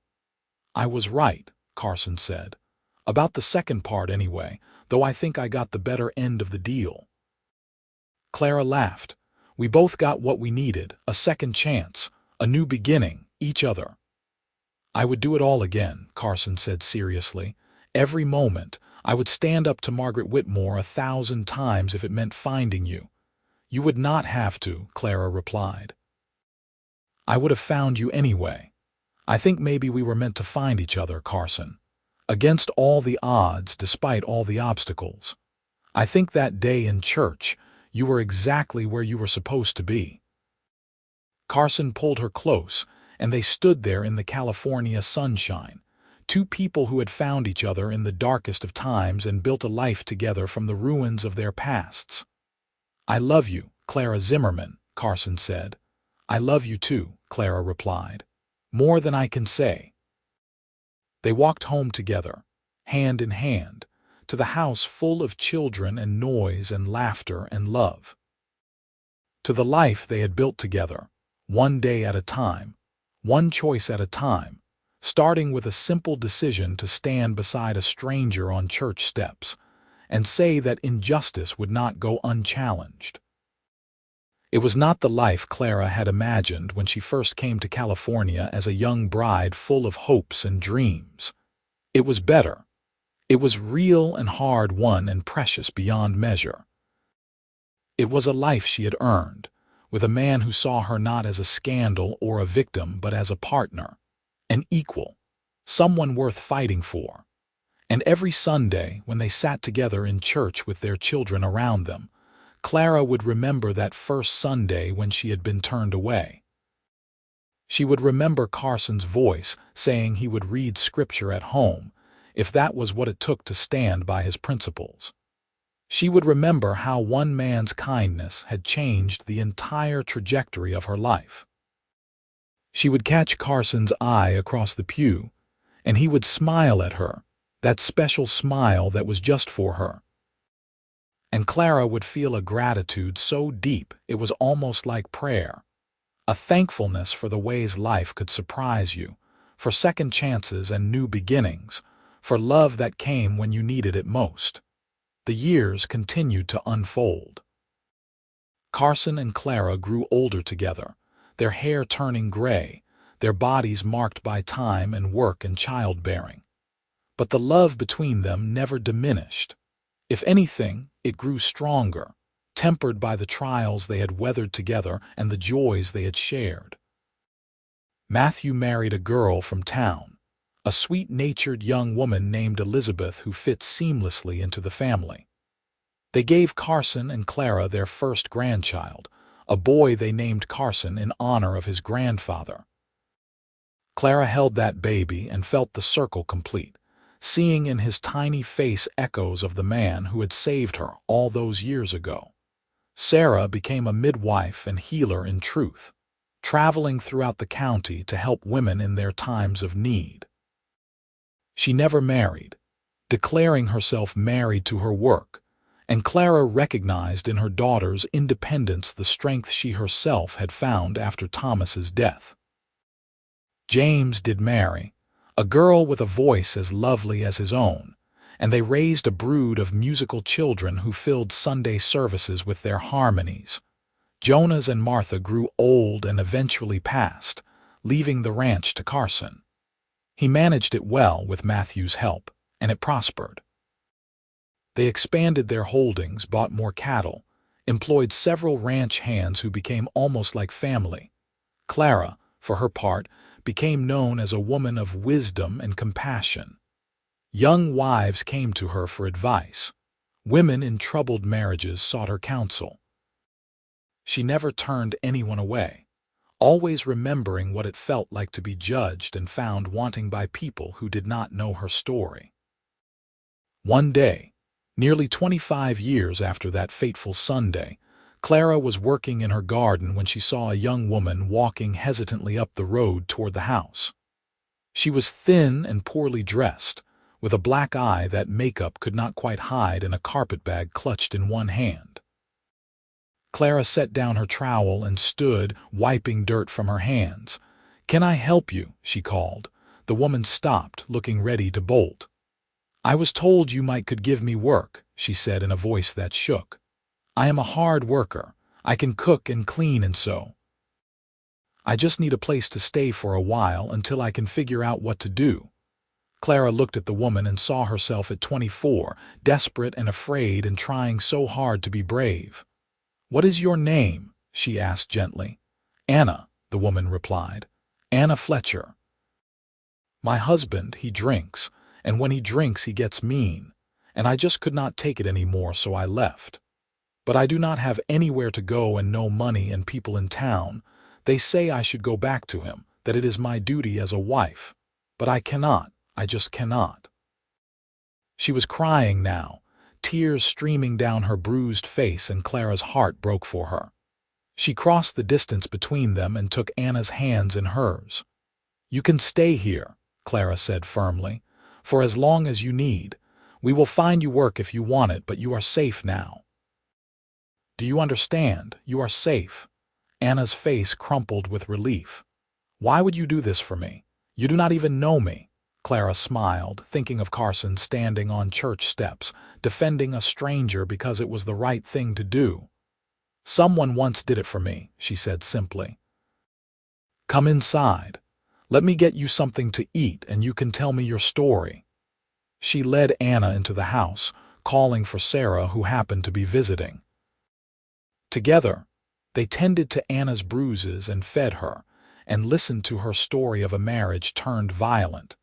"I was right," Carson said. "About the second part anyway, though I think I got the better end of the deal." Clara laughed. "We both got what we needed, a second chance, a new beginning, each other." "I would do it all again," Carson said seriously. "Every moment. I would stand up to Margaret Whitmore 1,000 times if it meant finding you." "You would not have to," Clara replied. "I would have found you anyway. I think maybe we were meant to find each other, Carson. Against all the odds, despite all the obstacles. I think that day in church, you were exactly where you were supposed to be." Carson pulled her close, and they stood there in the California sunshine, two people who had found each other in the darkest of times and built a life together from the ruins of their pasts. "I love you, Clara Zimmerman," Carson said. "I love you too," Clara replied. "More than I can say." They walked home together, hand in hand, to the house full of children and noise and laughter and love. To the life they had built together, one day at a time, one choice at a time, starting with a simple decision to stand beside a stranger on church steps and say that injustice would not go unchallenged. It was not the life Clara had imagined when she first came to California as a young bride full of hopes and dreams. It was better. It was real and hard-won and precious beyond measure. It was a life she had earned, with a man who saw her not as a scandal or a victim but as a partner, an equal, someone worth fighting for. And every Sunday, when they sat together in church with their children around them, Clara would remember that first Sunday when she had been turned away. She would remember Carson's voice saying he would read scripture at home, if that was what it took to stand by his principles. She would remember how one man's kindness had changed the entire trajectory of her life. She would catch Carson's eye across the pew, and he would smile at her, that special smile that was just for her. And Clara would feel a gratitude so deep it was almost like prayer, a thankfulness for the ways life could surprise you, for second chances and new beginnings, for love that came when you needed it most. The years continued to unfold. Carson and Clara grew older together, their hair turning gray, their bodies marked by time and work and childbearing. But the love between them never diminished. If anything, it grew stronger, tempered by the trials they had weathered together and the joys they had shared. Matthew married a girl from town, a sweet-natured young woman named Elizabeth who fit seamlessly into the family. They gave Carson and Clara their first grandchild, a boy they named Carson in honor of his grandfather. Clara held that baby and felt the circle complete, seeing in his tiny face echoes of the man who had saved her all those years ago. Sarah became a midwife and healer in truth, traveling throughout the county to help women in their times of need. She never married, declaring herself married to her work, and Clara recognized in her daughter's independence the strength she herself had found after Thomas's death. James did marry, a girl with a voice as lovely as his own, and they raised a brood of musical children who filled Sunday services with their harmonies. Jonas and Martha grew old and eventually passed, leaving the ranch to Carson. He managed it well with Matthew's help, and it prospered. They expanded their holdings, bought more cattle, employed several ranch hands who became almost like family. Clara, for her part, became known as a woman of wisdom and compassion. Young wives came to her for advice. Women in troubled marriages sought her counsel. She never turned anyone away, always remembering what it felt like to be judged and found wanting by people who did not know her story. One day, nearly 25 years after that fateful Sunday, Clara was working in her garden when she saw a young woman walking hesitantly up the road toward the house. She was thin and poorly dressed, with a black eye that makeup could not quite hide and a carpetbag clutched in one hand. Clara set down her trowel and stood, wiping dirt from her hands. "Can I help you?" she called. The woman stopped, looking ready to bolt. "I was told you could give me work," she said in a voice that shook. "I am a hard worker. I can cook and clean and sew. I just need a place to stay for a while until I can figure out what to do." Clara looked at the woman and saw herself at 24, desperate and afraid and trying so hard to be brave. "What is your name?" she asked gently. "Anna," the woman replied. "Anna Fletcher. My husband, he drinks, and when he drinks he gets mean, and I just could not take it anymore, so I left. But I do not have anywhere to go and no money and people in town. They say I should go back to him, that it is my duty as a wife. But I cannot, I just cannot." She was crying now, tears streaming down her bruised face, and Clara's heart broke for her. She crossed the distance between them and took Anna's hands in hers. "You can stay here," Clara said firmly, "for as long as you need. We will find you work if you want it, but you are safe now. Do you understand? You are safe." Anna's face crumpled with relief. "Why would you do this for me? You do not even know me." Clara smiled, thinking of Carson standing on church steps, defending a stranger because it was the right thing to do. "Someone once did it for me," she said simply. "Come inside. Let me get you something to eat and you can tell me your story." She led Anna into the house, calling for Sarah, who happened to be visiting. Together, they tended to Anna's bruises and fed her, and listened to her story of a marriage turned violent,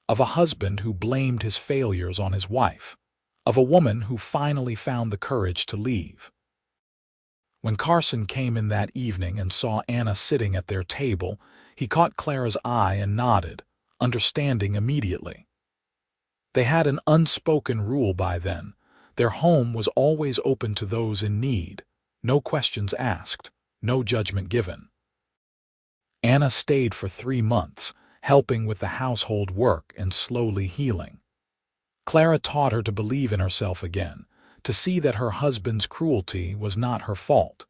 of a husband who blamed his failures on his wife, of a woman who finally found the courage to leave. When Carson came in that evening and saw Anna sitting at their table, he caught Clara's eye and nodded, understanding immediately. They had an unspoken rule by then. Their home was always open to those in need, no questions asked, no judgment given. Anna stayed for 3 months, helping with the household work and slowly healing. Clara taught her to believe in herself again, to see that her husband's cruelty was not her fault.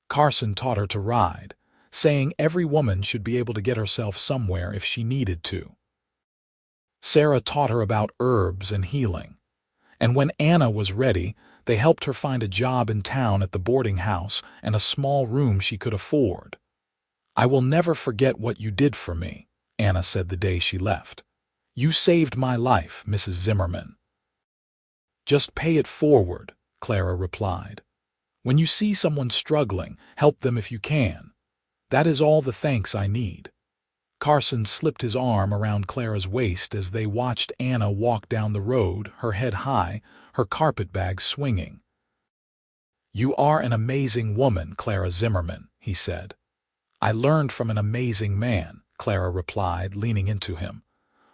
Carson taught her to ride, saying every woman should be able to get herself somewhere if she needed to. Sarah taught her about herbs and healing. And when Anna was ready, they helped her find a job in town at the boarding house and a small room she could afford. "I will never forget what you did for me," Anna said the day she left. "You saved my life, Mrs. Zimmerman." "Just pay it forward," Clara replied. "When you see someone struggling, help them if you can. That is all the thanks I need." Carson slipped his arm around Clara's waist as they watched Anna walk down the road, her head high, her carpetbag swinging. "You are an amazing woman, Clara Zimmerman," he said. "I learned from an amazing man," Clara replied, leaning into him.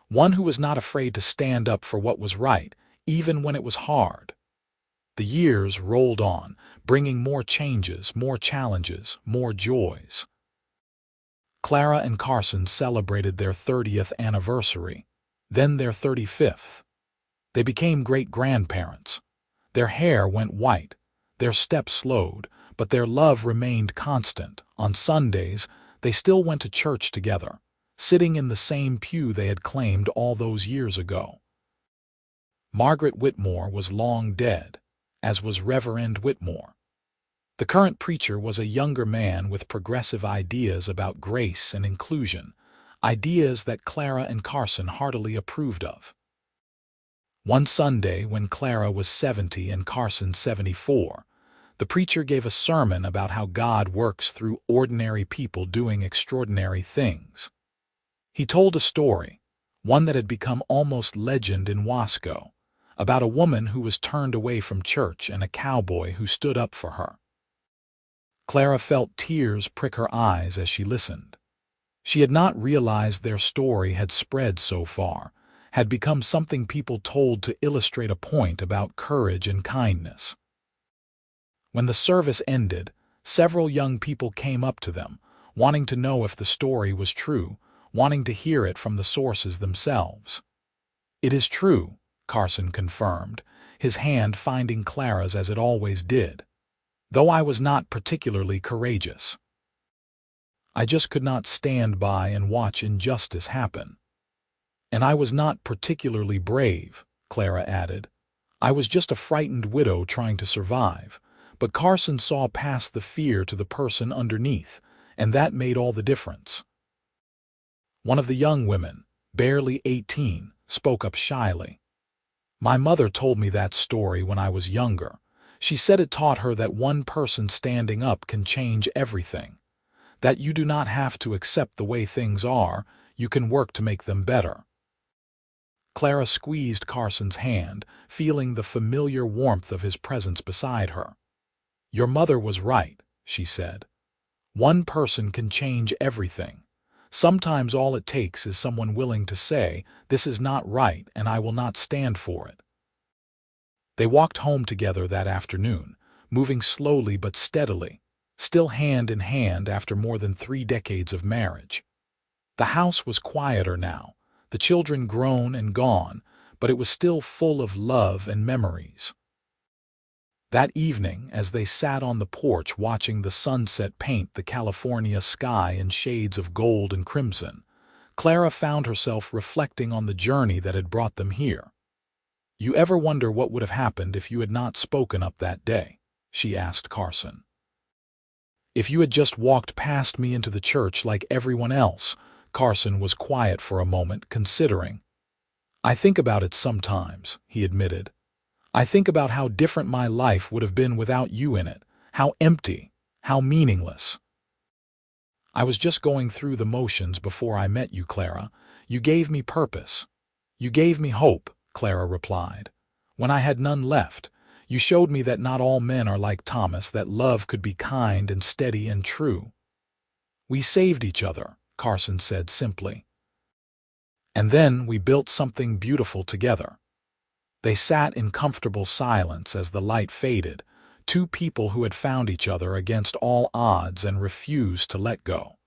"One who was not afraid to stand up for what was right, even when it was hard." The years rolled on, bringing more changes, more challenges, more joys. Clara and Carson celebrated their 30th anniversary, then their 35th. They became great-grandparents. Their hair went white, their steps slowed, but their love remained constant. On Sundays, they still went to church together, sitting in the same pew they had claimed all those years ago. Margaret Whitmore was long dead, as was Reverend Whitmore. The current preacher was a younger man with progressive ideas about grace and inclusion, ideas that Clara and Carson heartily approved of. One Sunday, when Clara was 70 and Carson 74, the preacher gave a sermon about how God works through ordinary people doing extraordinary things. He told a story, one that had become almost legend in Wasco, about a woman who was turned away from church and a cowboy who stood up for her. Clara felt tears prick her eyes as she listened. She had not realized their story had spread so far, had become something people told to illustrate a point about courage and kindness. When the service ended, several young people came up to them, wanting to know if the story was true, wanting to hear it from the sources themselves. "It is true," Carson confirmed, his hand finding Clara's as it always did. "Though I was not particularly courageous. I just could not stand by and watch injustice happen. And I was not particularly brave," Clara added. "I was just a frightened widow trying to survive." But Carson saw past the fear to the person underneath, and that made all the difference. One of the young women, barely 18, spoke up shyly. "My mother told me that story when I was younger. She said it taught her that one person standing up can change everything. That you do not have to accept the way things are, you can work to make them better." Clara squeezed Carson's hand, feeling the familiar warmth of his presence beside her. "Your mother was right," she said. "One person can change everything. Sometimes all it takes is someone willing to say, 'This is not right and I will not stand for it.'" They walked home together that afternoon, moving slowly but steadily, still hand in hand after more than 3 decades of marriage. The house was quieter now, the children grown and gone, but it was still full of love and memories. That evening, as they sat on the porch watching the sunset paint the California sky in shades of gold and crimson, Clara found herself reflecting on the journey that had brought them here. "You ever wonder what would have happened if you had not spoken up that day?" she asked Carson. "If you had just walked past me into the church like everyone else." Carson was quiet for a moment, considering. "I think about it sometimes," he admitted. "I think about how different my life would have been without you in it, how empty, how meaningless. I was just going through the motions before I met you, Clara. You gave me purpose. You gave me hope," Clara replied. "When I had none left, you showed me that not all men are like Thomas, that love could be kind and steady and true." "We saved each other," Carson said simply. "And then we built something beautiful together." They sat in comfortable silence as the light faded, two people who had found each other against all odds and refused to let go.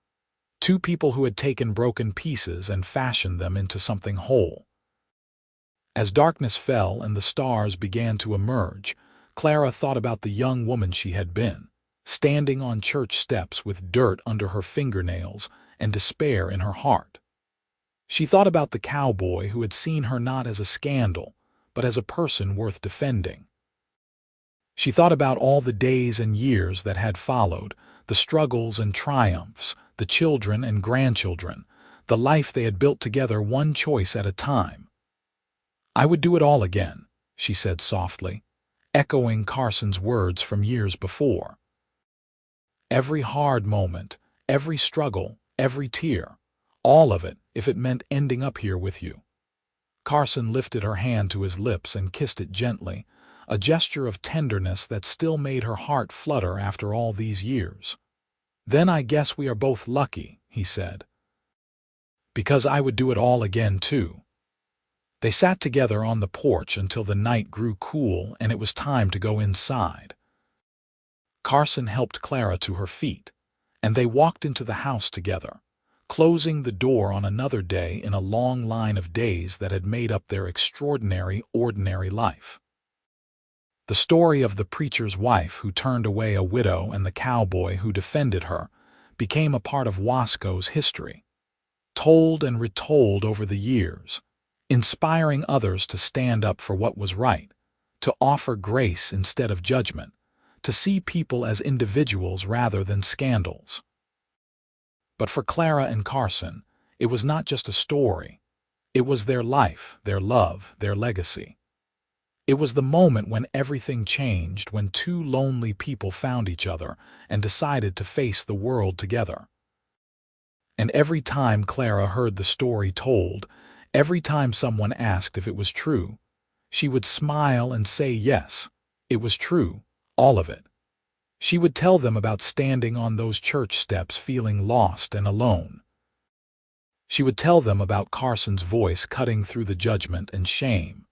Two people who had taken broken pieces and fashioned them into something whole. As darkness fell and the stars began to emerge, Clara thought about the young woman she had been, standing on church steps with dirt under her fingernails and despair in her heart. She thought about the cowboy who had seen her not as a scandal, but as a person worth defending. She thought about all the days and years that had followed, the struggles and triumphs, the children and grandchildren, the life they had built together one choice at a time. "I would do it all again," she said softly, echoing Carson's words from years before. "Every hard moment, every struggle, every tear, all of it, if it meant ending up here with you." Carson lifted her hand to his lips and kissed it gently, a gesture of tenderness that still made her heart flutter after all these years. "Then I guess we are both lucky," he said. "Because I would do it all again, too." They sat together on the porch until the night grew cool and it was time to go inside. Carson helped Clara to her feet, and they walked into the house together, closing the door on another day in a long line of days that had made up their extraordinary, ordinary life. The story of the preacher's wife who turned away a widow and the cowboy who defended her became a part of Wasco's history, told and retold over the years, inspiring others to stand up for what was right, to offer grace instead of judgment, to see people as individuals rather than scandals. But for Clara and Carson, It was not just a story. It was their life, their love, their legacy. It was the moment when everything changed, when two lonely people found each other and decided to face the world together. And every time Clara heard the story told, every time someone asked if it was true, she would smile and say yes, it was true, all of it. She would tell them about standing on those church steps feeling lost and alone. She would tell them about Carson's voice cutting through the judgment and shame,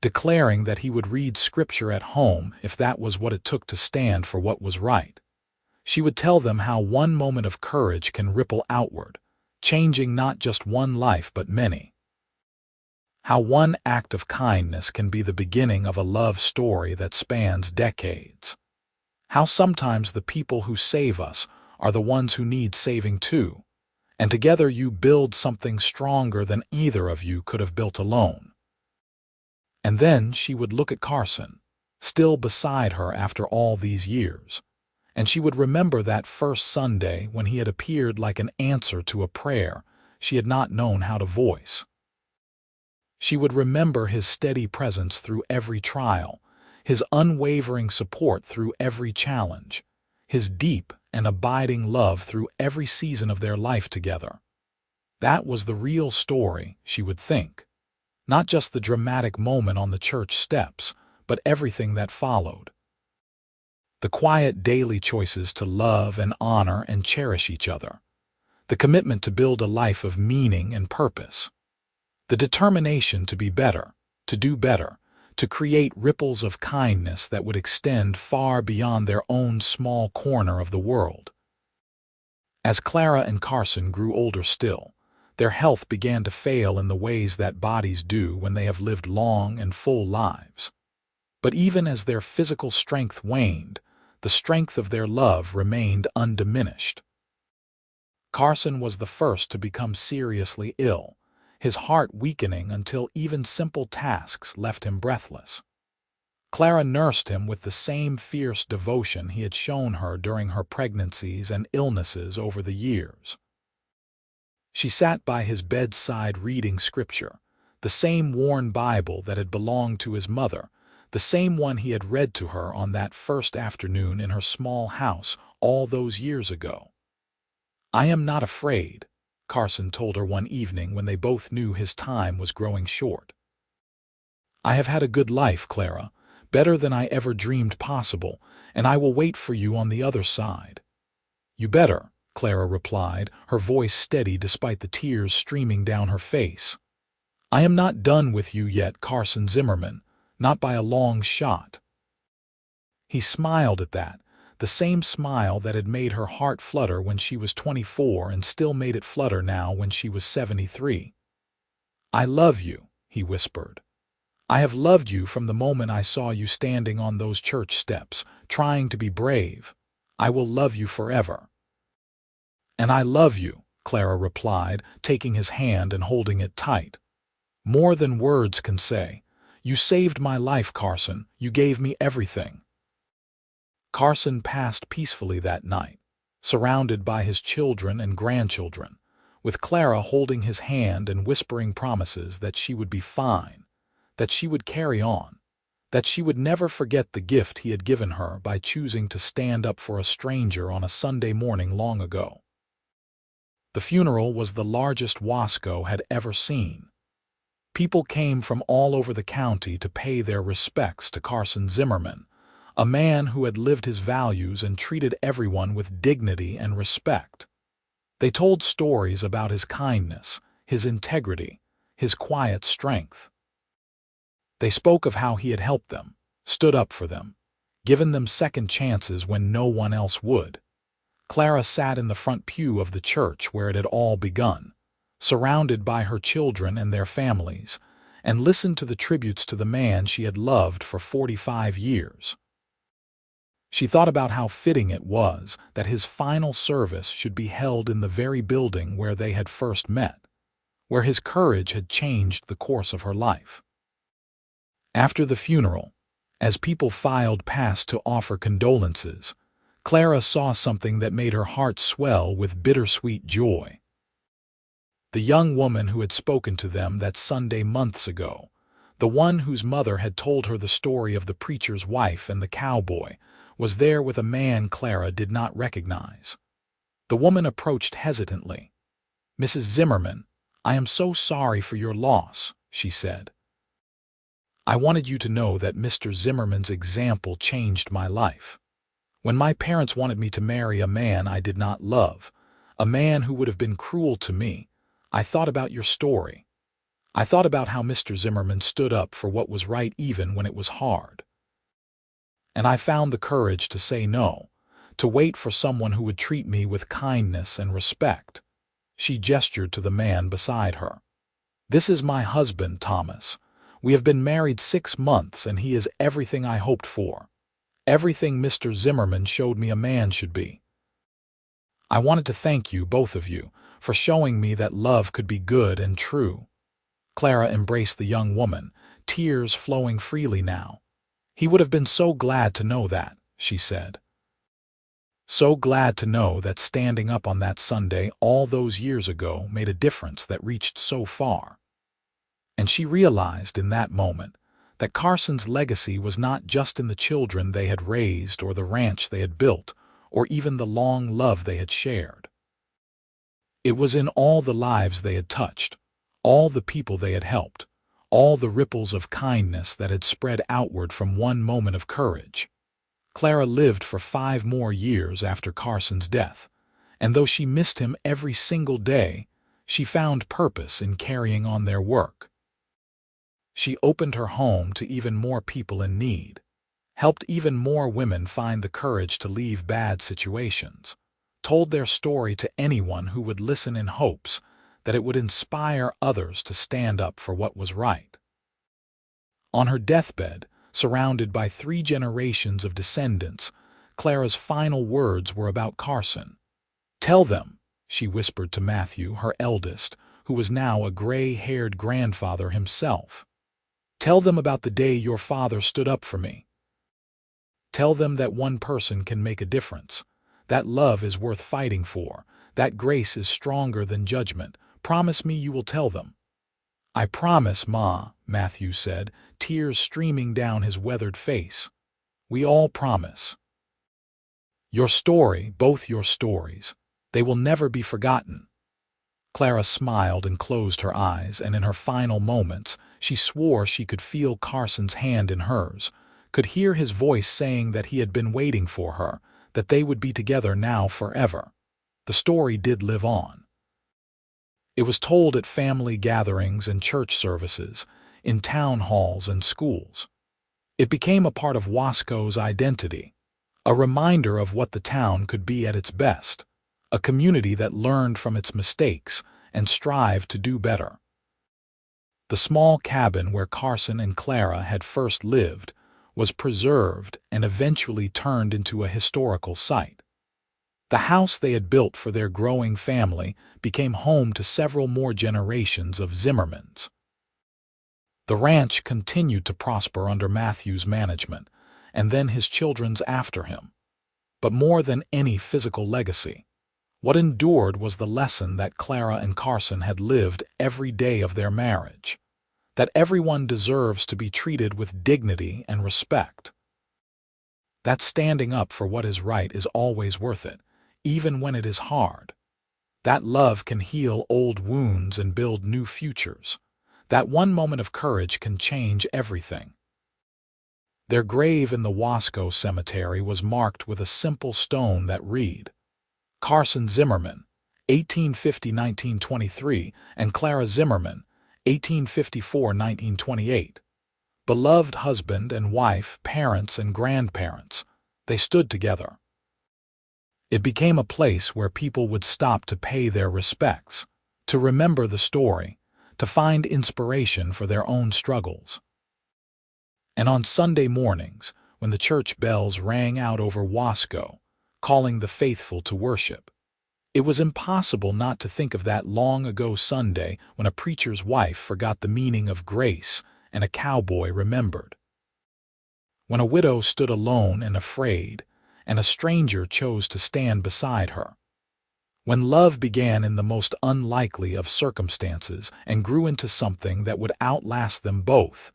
declaring that he would read scripture at home if that was what it took to stand for what was right. She would tell them how one moment of courage can ripple outward, changing not just one life but many. How one act of kindness can be the beginning of a love story that spans decades. How sometimes the people who save us are the ones who need saving too, and together you build something stronger than either of you could have built alone. And then she would look at Carson, still beside her after all these years, and she would remember that first Sunday when he had appeared like an answer to a prayer she had not known how to voice. She would remember his steady presence through every trial, his unwavering support through every challenge, his deep and abiding love through every season of their life together. That was the real story, she would think. Not just the dramatic moment on the church steps, but everything that followed. The quiet daily choices to love and honor and cherish each other. The commitment to build a life of meaning and purpose. The determination to be better, to do better, to create ripples of kindness that would extend far beyond their own small corner of the world. As Clara and Carson grew older still, their health began to fail in the ways that bodies do when they have lived long and full lives. But even as their physical strength waned, the strength of their love remained undiminished. Carson was the first to become seriously ill, his heart weakening until even simple tasks left him breathless. Clara nursed him with the same fierce devotion he had shown her during her pregnancies and illnesses over the years. She sat by his bedside reading scripture, the same worn Bible that had belonged to his mother, the same one he had read to her on that first afternoon in her small house all those years ago. "I am not afraid," Carson told her one evening when they both knew his time was growing short. "I have had a good life, Clara, better than I ever dreamed possible, and I will wait for you on the other side." "You better," Clara replied, her voice steady despite the tears streaming down her face. "I am not done with you yet, Carson Zimmerman, not by a long shot." He smiled at that, the same smile that had made her heart flutter when she was 24 and still made it flutter now when she was 73. "I love you," he whispered. "I have loved you from the moment I saw you standing on those church steps, trying to be brave. I will love you forever." "And I love you," Clara replied, taking his hand and holding it tight. "More than words can say. You saved my life, Carson. You gave me everything." Carson passed peacefully that night, surrounded by his children and grandchildren, with Clara holding his hand and whispering promises that she would be fine, that she would carry on, that she would never forget the gift he had given her by choosing to stand up for a stranger on a Sunday morning long ago. The funeral was the largest Wasco had ever seen. People came from all over the county to pay their respects to Carson Zimmerman, a man who had lived his values and treated everyone with dignity and respect. They told stories about his kindness, his integrity, his quiet strength. They spoke of how he had helped them, stood up for them, given them second chances when no one else would. Clara sat in the front pew of the church where it had all begun, surrounded by her children and their families, and listened to the tributes to the man she had loved for 45 years. She thought about how fitting it was that his final service should be held in the very building where they had first met, where his courage had changed the course of her life. After the funeral, as people filed past to offer condolences, Clara saw something that made her heart swell with bittersweet joy. The young woman who had spoken to them that Sunday months ago, the one whose mother had told her the story of the preacher's wife and the cowboy, was there with a man Clara did not recognize. The woman approached hesitantly. "Mrs. Zimmerman, I am so sorry for your loss," she said. "I wanted you to know that Mr. Zimmerman's example changed my life. When my parents wanted me to marry a man I did not love, a man who would have been cruel to me, I thought about your story. I thought about how Mr. Zimmerman stood up for what was right even when it was hard. And I found the courage to say no, to wait for someone who would treat me with kindness and respect." She gestured to the man beside her. "This is my husband, Thomas. We have been married 6 months, and he is everything I hoped for. Everything Mr. Zimmerman showed me a man should be. I wanted to thank you, both of you, for showing me that love could be good and true." Clara embraced the young woman, tears flowing freely now. "He would have been so glad to know that," she said. "So glad to know that standing up on that Sunday all those years ago made a difference that reached so far." And she realized in that moment that Carson's legacy was not just in the children they had raised or the ranch they had built or even the long love they had shared. It was in all the lives they had touched, all the people they had helped, all the ripples of kindness that had spread outward from one moment of courage. Clara lived for 5 more years after Carson's death, and though she missed him every single day, she found purpose in carrying on their work. She opened her home to even more people in need, helped even more women find the courage to leave bad situations, told their story to anyone who would listen in hopes that it would inspire others to stand up for what was right. On her deathbed, surrounded by 3 generations of descendants, Clara's final words were about Carson. "Tell them," she whispered to Matthew, her eldest, who was now a gray-haired grandfather himself. "Tell them about the day your father stood up for me. Tell them that one person can make a difference, that love is worth fighting for, that grace is stronger than judgment. Promise me you will tell them." "I promise, Ma," Matthew said, tears streaming down his weathered face. "We all promise. Your story, both your stories, they will never be forgotten." Clara smiled and closed her eyes, and in her final moments, she swore she could feel Carson's hand in hers, could hear his voice saying that he had been waiting for her, that they would be together now forever. The story did live on. It was told at family gatherings and church services, in town halls and schools. It became a part of Wasco's identity, a reminder of what the town could be at its best, a community that learned from its mistakes and strived to do better. The small cabin where Carson and Clara had first lived was preserved and eventually turned into a historical site. The house they had built for their growing family became home to several more generations of Zimmermans. The ranch continued to prosper under Matthew's management, and then his children's after him. But more than any physical legacy, what endured was the lesson that Clara and Carson had lived every day of their marriage, that everyone deserves to be treated with dignity and respect. That standing up for what is right is always worth it, even when it is hard. That love can heal old wounds and build new futures. That one moment of courage can change everything. Their grave in the Wasco cemetery was marked with a simple stone that read, Carson Zimmerman, 1850–1923, and Clara Zimmerman, 1854–1928. Beloved husband and wife, parents and grandparents, they stood together. It became a place where people would stop to pay their respects, to remember the story, to find inspiration for their own struggles. And on Sunday mornings, when the church bells rang out over Wasco, calling the faithful to worship, it was impossible not to think of that long-ago Sunday when a preacher's wife forgot the meaning of grace and a cowboy remembered. When a widow stood alone and afraid, and a stranger chose to stand beside her. When love began in the most unlikely of circumstances and grew into something that would outlast them both,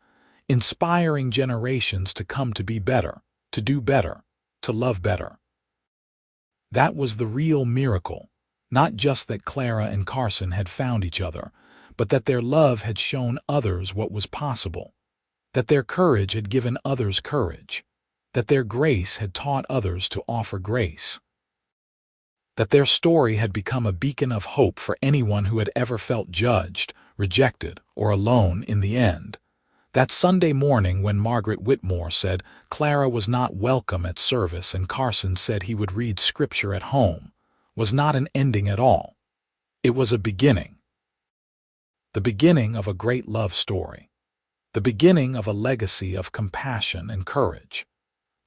inspiring generations to come to be better, to do better, to love better. That was the real miracle, not just that Clara and Carson had found each other, but that their love had shown others what was possible, that their courage had given others courage, that their grace had taught others to offer grace, that their story had become a beacon of hope for anyone who had ever felt judged, rejected, or alone in the end. That Sunday morning when Margaret Whitmore said Clara was not welcome at service and Carson said he would read scripture at home was not an ending at all. It was a beginning. The beginning of a great love story. The beginning of a legacy of compassion and courage.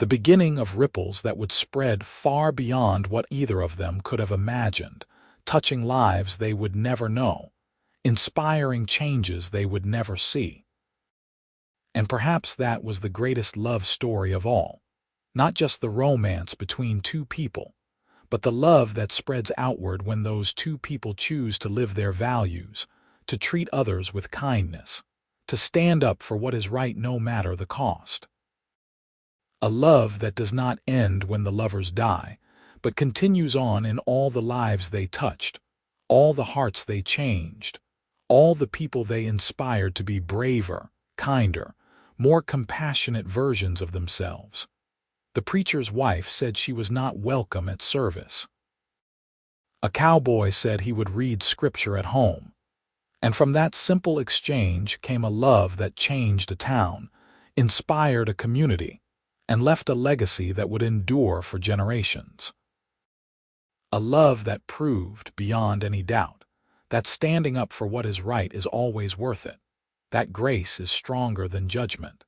The beginning of ripples that would spread far beyond what either of them could have imagined, touching lives they would never know, inspiring changes they would never see. And perhaps that was the greatest love story of all, not just the romance between two people, but the love that spreads outward when those two people choose to live their values, to treat others with kindness, to stand up for what is right no matter the cost. A love that does not end when the lovers die, but continues on in all the lives they touched, all the hearts they changed, all the people they inspired to be braver, kinder, more compassionate versions of themselves. The preacher's wife said she was not welcome at service. A cowboy said he would read scripture at home. And from that simple exchange came a love that changed a town, inspired a community, and left a legacy that would endure for generations. A love that proved, beyond any doubt, that standing up for what is right is always worth it, that grace is stronger than judgment,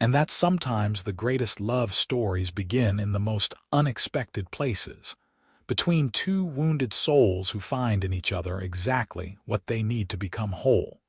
and that sometimes the greatest love stories begin in the most unexpected places, between two wounded souls who find in each other exactly what they need to become whole.